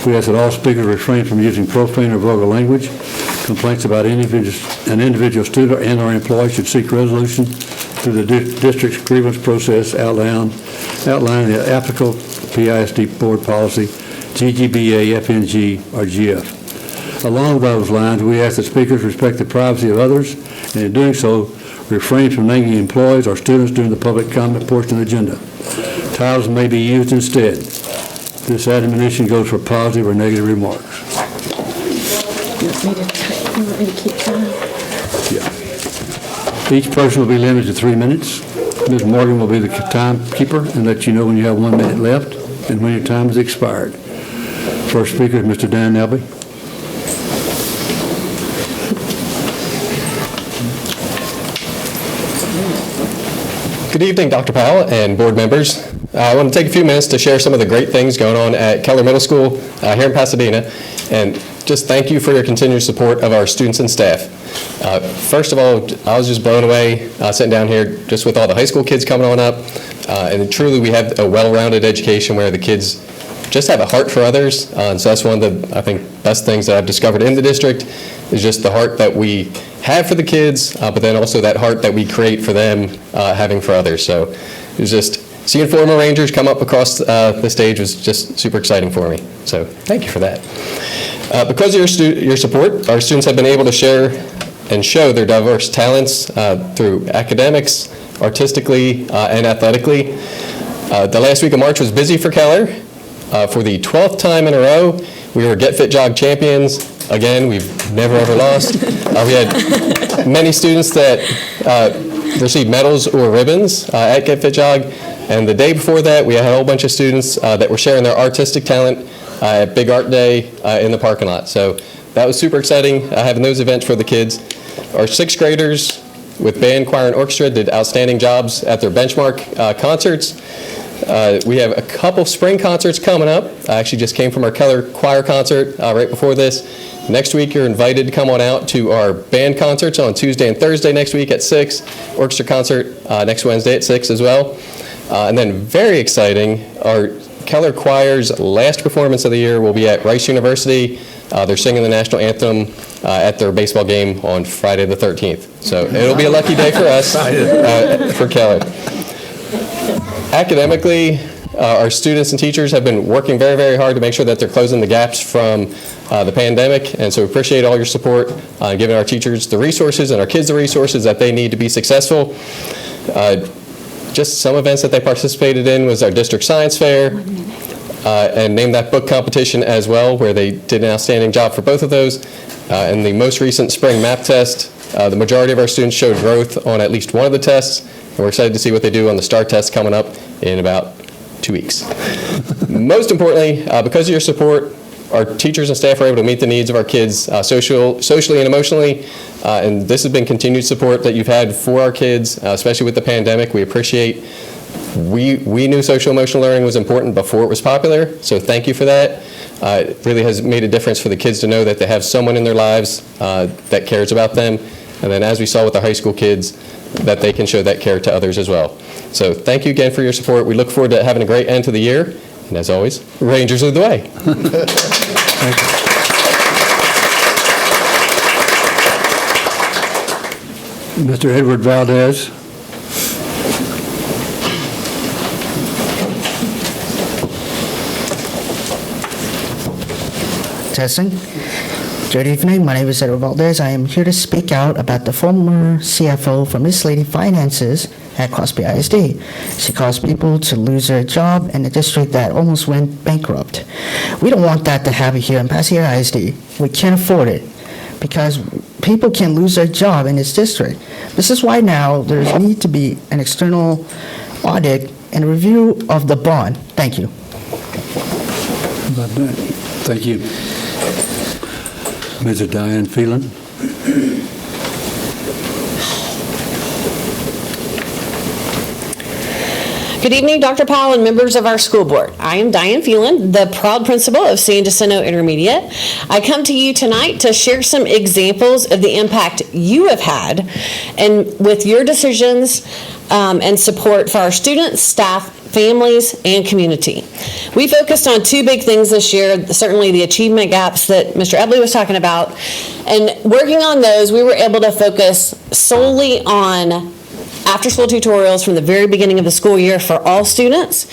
We ask that all speakers refrain from using profane or vulgar language. Complaints about an individual student and or employee should seek resolution through the district's grievance process outlining the applicable PISD board policy, GGBA, FNG, or GF. Along those lines, we ask that speakers respect the privacy of others, and in doing so, refrain from naming employees or students during the public comment portion of the agenda. Titles may be used instead. This admonition goes for positive or negative remarks.
You want me to keep going?
Yeah. Each person will be limited to 3 minutes. Ms. Morgan will be the timekeeper and let you know when you have 1 minute left and when your time has expired. First speaker is Mr. Dan Nelby.
Good evening, Dr. Powell and board members. I want to take a few minutes to share some of the great things going on at Keller Middle School here in Pasadena, and just thank you for your continued support of our students and staff. First of all, I was just blown away sitting down here just with all the high school kids coming on up, and truly we have a well-rounded education where the kids just have a heart for others, and so that's one of the, I think, best things that I've discovered in the district is just the heart that we have for the kids, but then also that heart that we create for them having for others. So it was just seeing former Rangers come up across the stage was just super exciting for me. So thank you for that. Because of your support, our students have been able to share and show their diverse talents through academics, artistically, and athletically. The last week of March was busy for Keller. For the 12th time in a row, we were Get Fit Jog champions. Again, we've never ever lost. We had many students that received medals or ribbons at Get Fit Jog. And the day before that, we had a whole bunch of students that were sharing their artistic talent at Big Art Day in the parking lot. So that was super exciting, having those events for the kids. Our 6th graders with band, choir, and orchestra did outstanding jobs at their benchmark concerts. We have a couple spring concerts coming up. I actually just came from our Keller Choir concert right before this. Next week, you're invited to come on out to our band concerts on Tuesday and Thursday next week at 6. Orchestra concert next Wednesday at 6 as well. And then very exciting, our Keller Choir's last performance of the year will be at Rice University. They're singing the national anthem at their baseball game on Friday the 13th. So it'll be a lucky day for us, for Keller. Academically, our students and teachers have been working very, very hard to make sure that they're closing the gaps from the pandemic, and so we appreciate all your support giving our teachers the resources and our kids the resources that they need to be successful. Just some events that they participated in was our district science fair, and Name That Book competition as well, where they did an outstanding job for both of those. In the most recent spring math test, the majority of our students showed growth on at least one of the tests, and we're excited to see what they do on the STAR test coming up in about 2 weeks. Most importantly, because of your support, our teachers and staff are able to meet the needs of our kids socially and emotionally, and this has been continued support that you've had for our kids, especially with the pandemic. We appreciate. We knew social emotional learning was important before it was popular, so thank you for that. It really has made a difference for the kids to know that they have someone in their lives that cares about them, and then as we saw with the high school kids, that they can show that care to others as well. So thank you again for your support. We look forward to having a great end to the year. And as always, Rangers lead the way.
Thank you. Mr. Edward Valdez.
Testing. Good evening. My name is Edward Valdez. I am here to speak out about the former CFO for Miscellaneous Finances at Crosby ISD. She caused people to lose their job in a district that almost went bankrupt. We don't want that to happen here in Pasadena ISD. We can't afford it because people can lose their job in this district. This is why now there needs to be an external audit and review of the bond. Thank you.
Thank you. Mrs. Diane Phelan.
Good evening, Dr. Powell and members of our school board. I am Diane Phelan, the proud principal of San Jacinto Intermediate. I come to you tonight to share some examples of the impact you have had and with your decisions and support for our students, staff, families, and community. We focused on two big things this year, certainly the achievement gaps that Mr. Ebley was talking about, and working on those, we were able to focus solely on after-school tutorials from the very beginning of the school year for all students,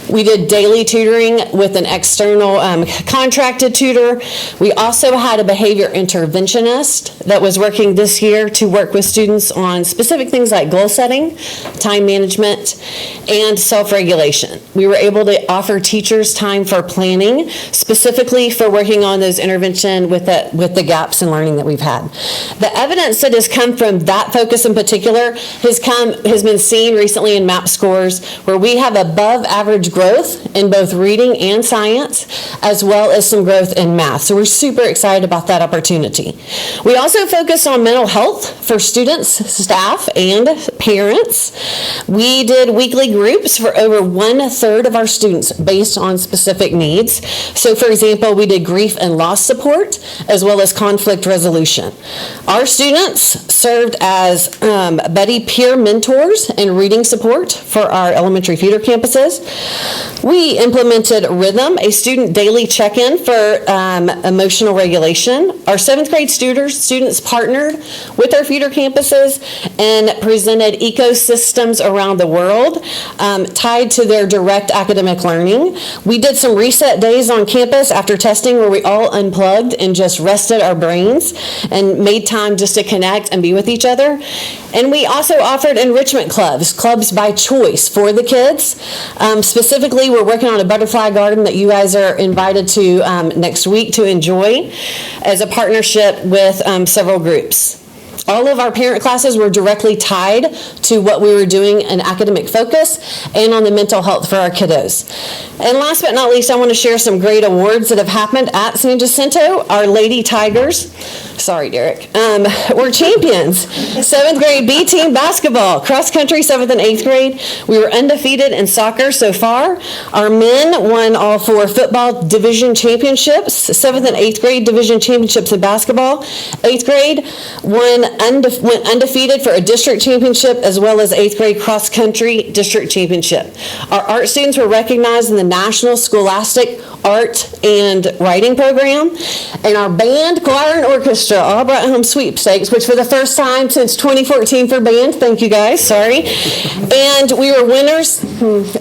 We did daily tutoring with an external contracted tutor. We also had a behavior interventionist that was working this year to work with students on specific things like goal setting, time management, and self-regulation. We were able to offer teachers time for planning, specifically for working on those intervention with the gaps in learning that we've had. The evidence that has come from that focus in particular has been seen recently in MAP scores, where we have above average growth in both reading and science, as well as some growth in math. So we're super excited about that opportunity. We also focus on mental health for students, staff, and parents. We did weekly groups for over 1/3 of our students based on specific needs. So for example, we did grief and loss support, as well as conflict resolution. Our students served as buddy peer mentors and reading support for our elementary feeder campuses. We implemented Rhythm, a student daily check-in for emotional regulation. Our 7th grade students partnered with our feeder campuses and presented ecosystems around the world tied to their direct academic learning. We did some reset days on campus after testing where we all unplugged and just rested our brains and made time just to connect and be with each other. And we also offered enrichment clubs by choice for the kids. Specifically, we're working on a butterfly garden that you guys are invited to next week to enjoy as a partnership with several groups. All of our parent classes were directly tied to what we were doing in academic focus and on the mental health for our kiddos. And last but not least, I want to share some great awards that have happened at San Jacinto. Our Lady Tigers, sorry Derek, were champions. 7th grade B team basketball, cross country 7th and 8th grade. We were undefeated in soccer so far. Our men won all 4 football division championships, 7th and 8th grade division championships in basketball. 8th grade went undefeated for a district championship, as well as 8th grade cross country district championship. Our art students were recognized in the National Scholastic Art and Writing Program, and our band, choir, and orchestra all brought home sweepstakes, which for the first time since 2014 for band. Thank you guys, sorry. And we were winners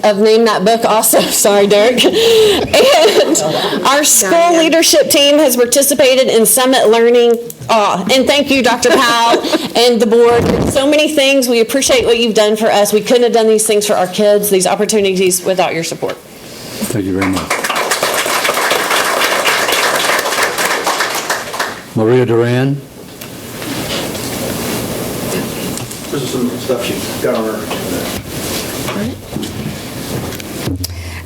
of Name That Book also, sorry Derek. And our school leadership team has participated in Summit Learning. And thank you, Dr. Powell and the board. So many things. We appreciate what you've done for us. We couldn't have done these things for our kids, these opportunities, without your support.
Thank you very much. Maria Duran.
This is some stuff she got on her.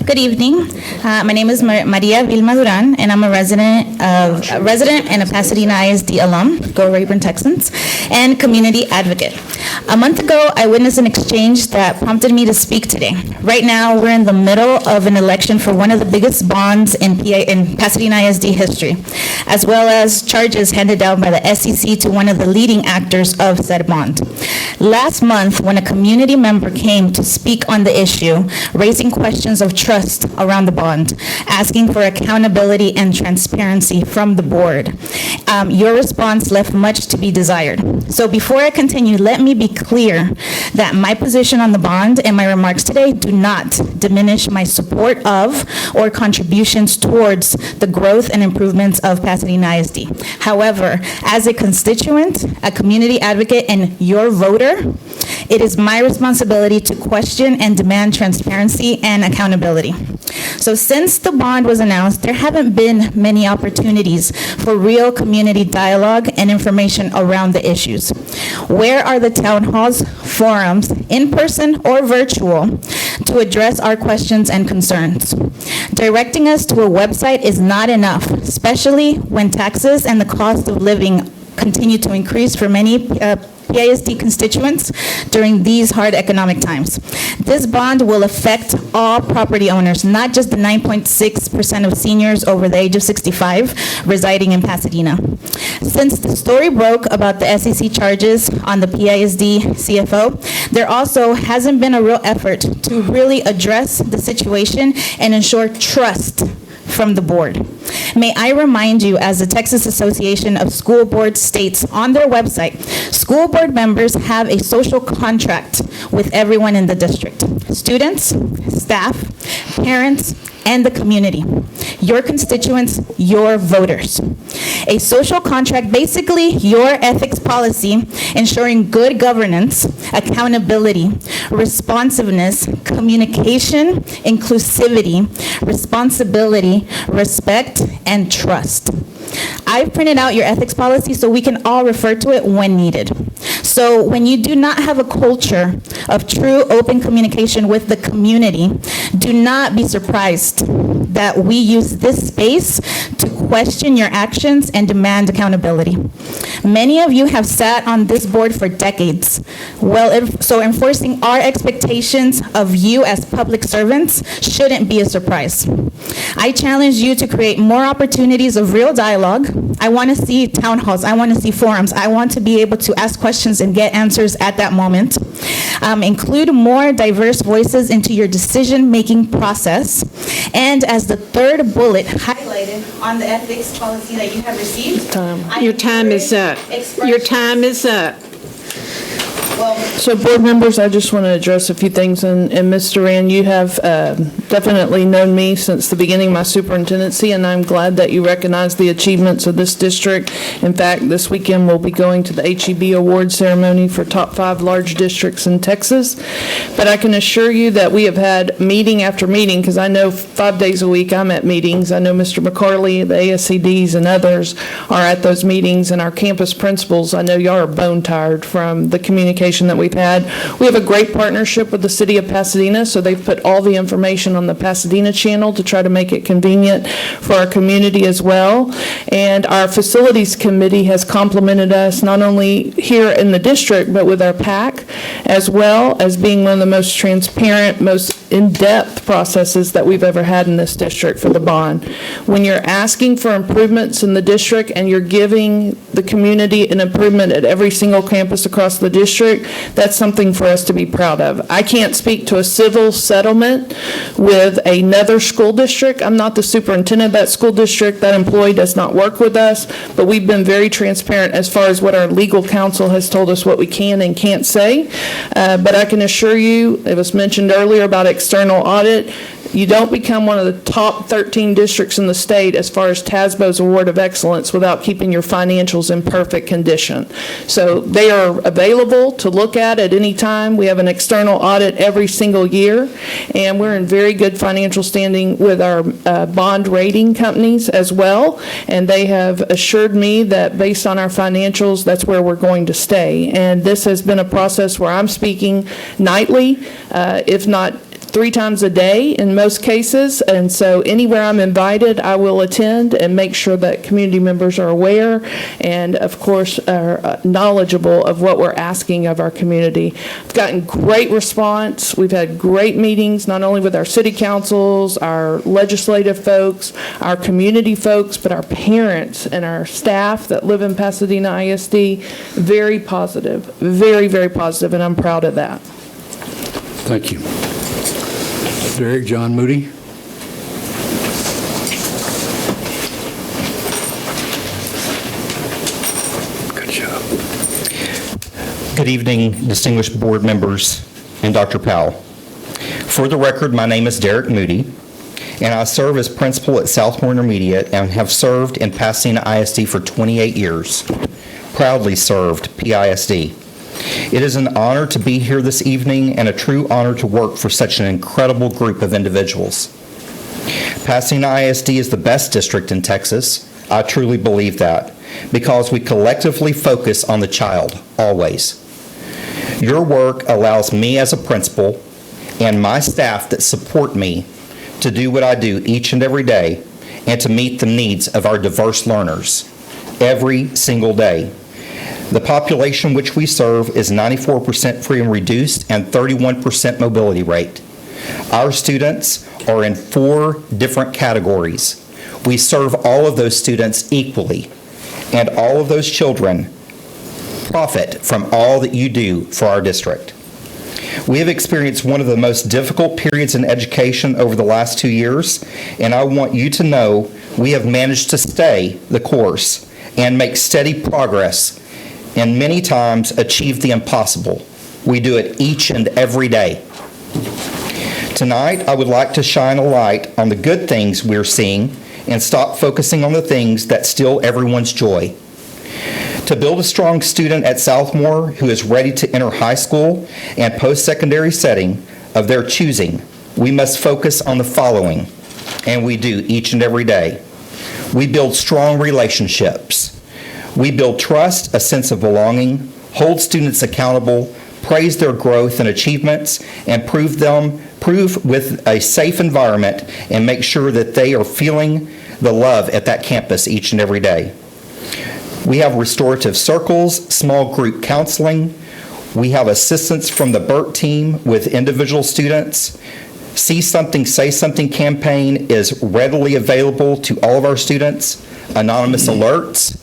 Good evening. My name is Maria Vilma Duran, and I'm a resident and a Pasadena ISD alum, go Rayburn Texans, and community advocate. A month ago, I witnessed an exchange that prompted me to speak today. Right now, we're in the middle of an election for one of the biggest bonds in Pasadena ISD history, as well as charges handed down by the SEC to one of the leading actors of said bond. Last month, when a community member came to speak on the issue, raising questions of trust around the bond, asking for accountability and transparency from the board, your response left much to be desired. So before I continue, let me be clear that my position on the bond and my remarks today do not diminish my support of or contributions towards the growth and improvements of Pasadena ISD. However, as a constituent, a community advocate, and your voter, it is my responsibility to question and demand transparency and accountability. So since the bond was announced, there haven't been many opportunities for real community dialogue and information around the issues. Where are the town halls, forums, in person or virtual, to address our questions and concerns? Directing us to a website is not enough, especially when taxes and the cost of living continue to increase for many PISD constituents during these hard economic times. This bond will affect all property owners, not just the 9.6% of seniors over the age of 65 residing in Pasadena. Since the story broke about the SEC charges on the PISD CFO, there also hasn't been a real effort to really address the situation and ensure trust from the board. May I remind you, as the Texas Association of School Boards states on their website, school board members have a social contract with everyone in the district: students, staff, parents, and the community, your constituents, your voters. A social contract, basically your ethics policy, ensuring good governance, accountability, responsiveness, communication, inclusivity, responsibility, respect, and trust. I've printed out your ethics policy so we can all refer to it when needed. So when you do not have a culture of true open communication with the community, do not be surprised that we use this space to question your actions and demand accountability. Many of you have sat on this board for decades. So enforcing our expectations of you as public servants shouldn't be a surprise. I challenge you to create more opportunities of real dialogue. I want to see town halls. I want to see forums. I want to be able to ask questions and get answers at that moment. Include more diverse voices into your decision-making process. And as the third bullet highlighted on the ethics policy that you have received,
Your time is up. Your time is up.
So board members, I just want to address a few things. And Ms. Duran, you have definitely known me since the beginning of my superintendency, and I'm glad that you recognize the achievements of this district. In fact, this weekend we'll be going to the HEB award ceremony for top 5 large districts in Texas. But I can assure you that we have had meeting after meeting, because I know 5 days a week I'm at meetings. I know Mr. McCarley, the ASCDs, and others are at those meetings, and our campus principals, I know y'all are bone tired from the communication that we've had. We have a great partnership with the city of Pasadena, so they've put all the information on the Pasadena channel to try to make it convenient for our community as well. And our facilities committee has complimented us not only here in the district, but with our PAC, as well as being one of the most transparent, most in-depth processes that we've ever had in this district for the bond. When you're asking for improvements in the district and you're giving the community an improvement at every single campus across the district, that's something for us to be proud of. I can't speak to a civil settlement with another school district. I'm not the superintendent of that school district. That employee does not work with us, but we've been very transparent as far as what our legal counsel has told us what we can and can't say. But I can assure you, it was mentioned earlier about external audit, you don't become one of the top 13 districts in the state as far as TASBO's Award of Excellence without keeping your financials in perfect condition. So they are available to look at any time. We have an external audit every single year, and we're in very good financial standing with our bond rating companies as well, and they have assured me that based on our financials, that's where we're going to stay. And this has been a process where I'm speaking nightly, if not 3 times a day in most cases, and so anywhere I'm invited, I will attend and make sure that community members are aware and, of course, are knowledgeable of what we're asking of our community. We've gotten great response. We've had great meetings, not only with our city councils, our legislative folks, our community folks, but our parents and our staff that live in Pasadena ISD. Very positive, very, very positive, and I'm proud of that.
Thank you. Derek John Moody. Good job.
Good evening, distinguished board members and Dr. Powell. For the record, my name is Derek Moody, and I serve as principal at Southmore Intermediate and have served in Pasadena ISD for 28 years. Proudly served PISD. It is an honor to be here this evening and a true honor to work for such an incredible group of individuals. Pasadena ISD is the best district in Texas. I truly believe that because we collectively focus on the child, always. Your work allows me as a principal and my staff that support me to do what I do each and every day and to meet the needs of our diverse learners every single day. The population which we serve is 94% free and reduced and 31% mobility rate. Our students are in 4 different categories. We serve all of those students equally, and all of those children profit from all that you do for our district. We have experienced one of the most difficult periods in education over the last 2 years, and I want you to know we have managed to stay the course and make steady progress, and many times achieve the impossible. We do it each and every day. Tonight, I would like to shine a light on the good things we're seeing and stop focusing on the things that steal everyone's joy. To build a strong student at Southmore who is ready to enter high school and post-secondary setting of their choosing, we must focus on the following, and we do each and every day. We build strong relationships. We build trust, a sense of belonging, hold students accountable, praise their growth and achievements, and prove with a safe environment and make sure that they are feeling the love at that campus each and every day. We have restorative circles, small group counseling. We have assistance from the BERT team with individual students. See Something, Say Something campaign is readily available to all of our students. Anonymous alerts.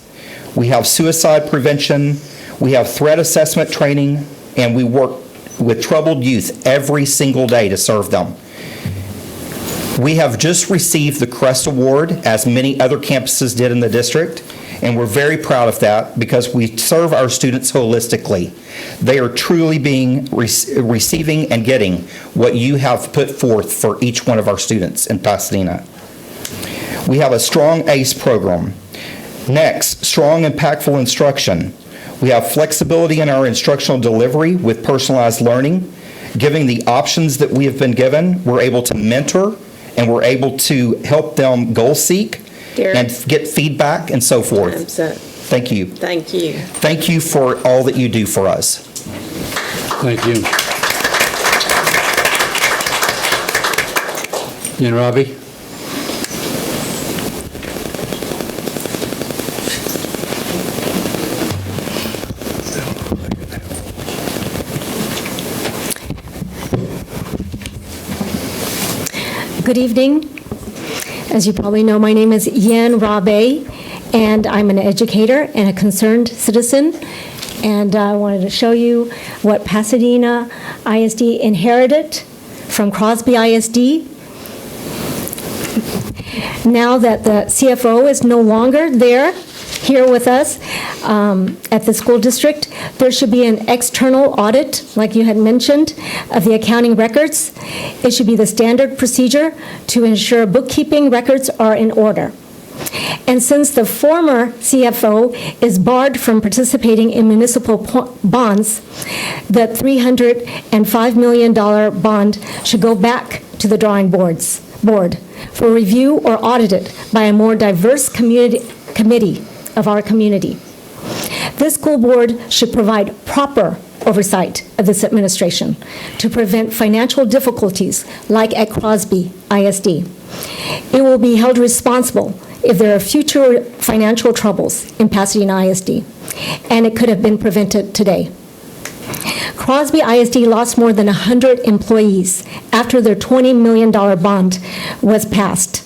We have suicide prevention. We have threat assessment training, and we work with troubled youth every single day to serve them. We have just received the CREST Award, as many other campuses did in the district, and we're very proud of that because we serve our students holistically. They are truly receiving and getting what you have put forth for each one of our students in Pasadena. We have a strong ACE program. Next, strong, impactful instruction. We have flexibility in our instructional delivery with personalized learning. Giving the options that we have been given, we're able to mentor and we're able to help them goal seek and get feedback and so forth. Thank you.
Thank you.
Thank you for all that you do for us.
Thank you. And Robbie?
Good evening. As you probably know, my name is Yen Rabe, and I'm an educator and a concerned citizen. And I wanted to show you what Pasadena ISD inherited from Crosby ISD. Now that the CFO is no longer here with us at the school district, there should be an external audit, like you had mentioned, of the accounting records. It should be the standard procedure to ensure bookkeeping records are in order. And since the former CFO is barred from participating in municipal bonds, the $305 million bond should go back to the drawing board for review or audited by a more diverse committee of our community. This school board should provide proper oversight of this administration to prevent financial difficulties like at Crosby ISD. It will be held responsible if there are future financial troubles in Pasadena ISD, and it could have been prevented today. Crosby ISD lost more than 100 employees after their $20 million bond was passed.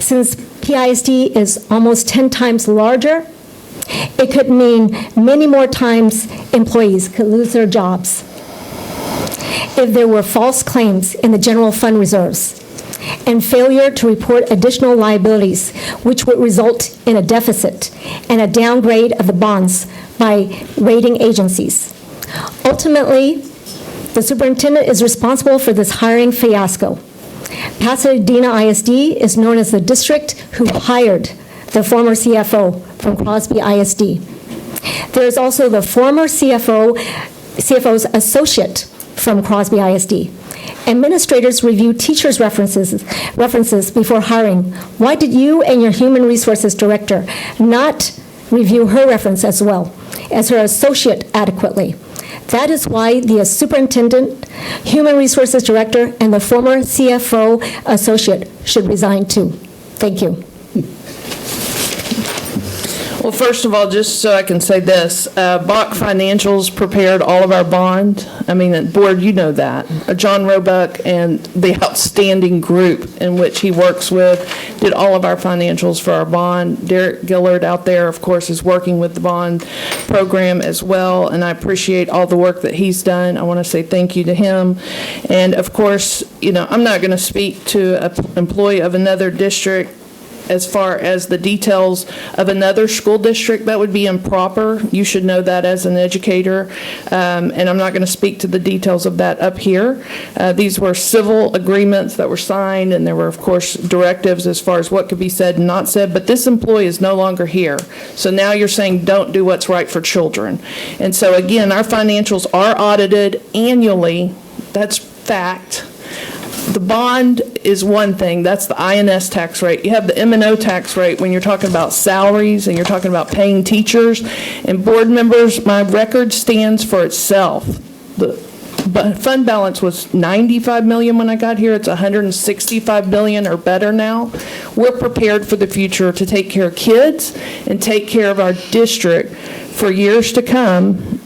Since PISD is almost 10 times larger, it could mean many more times employees could lose their jobs if there were false claims in the general fund reserves and failure to report additional liabilities, which would result in a deficit and a downgrade of the bonds by rating agencies. Ultimately, the superintendent is responsible for this hiring fiasco. Pasadena ISD is known as the district who hired the former CFO from Crosby ISD. There is also the former CFO's associate from Crosby ISD. Administrators review teachers' references before hiring. Why did you and your human resources director not review her reference as well as her associate adequately? That is why the superintendent, human resources director, and the former CFO associate should resign too. Thank you.
Well, first of all, just so I can say this, Bach Financials prepared all of our bond. I mean, board, you know that. John Roebuck and the outstanding group in which he works with did all of our financials for our bond. Derek Gillard out there, of course, is working with the bond program as well, and I appreciate all the work that he's done. I want to say thank you to him. And of course, you know, I'm not going to speak to an employee of another district as far as the details of another school district. That would be improper. You should know that as an educator. And I'm not going to speak to the details of that up here. These were civil agreements that were signed, and there were, of course, directives as far as what could be said and not said. But this employee is no longer here. So now you're saying don't do what's right for children. And so, again, our financials are audited annually. That's fact. The bond is one thing. That's the INS tax rate. You have the M&O tax rate when you're talking about salaries and you're talking about paying teachers. And board members, my record stands for itself. The fund balance was $95 million when I got here. It's $165 billion or better now. We're prepared for the future to take care of kids and take care of our district for years to come.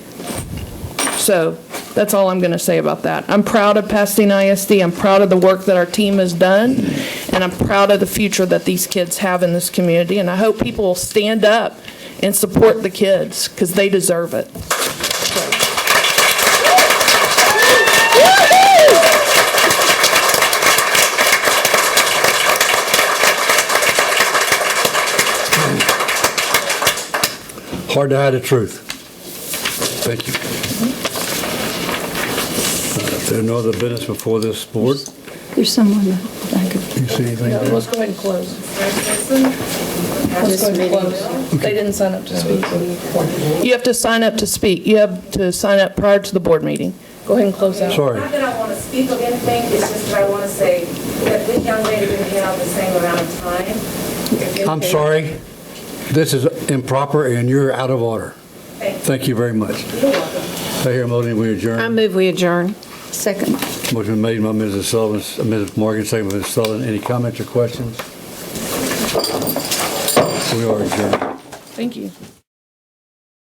So that's all I'm going to say about that. I'm proud of Pasadena ISD. I'm proud of the work that our team has done, and I'm proud of the future that these kids have in this community. And I hope people will stand up and support the kids because they deserve it.
Hard to hide the truth. Thank you. If there are no other business before this board,
There's someone back.
you see anything?
Yeah, let's go ahead and close. Let's go ahead and close. They didn't sign up to speak. You have to sign up to speak. You have to sign up prior to the board meeting. Go ahead and close out.
Sorry.
Not that I want to speak of anything, it's just that I want to say that this young lady didn't have the same amount of time.
I'm sorry. This is improper and you're out of order. Thank you very much.
You're welcome.
I hear a motion, we adjourn.
I move we adjourn.
Second.
Motion made by Mrs. Sullivan, Mrs. Morgan, second by Mrs. Sullivan. Any comments or questions? We are adjourned.
Thank you.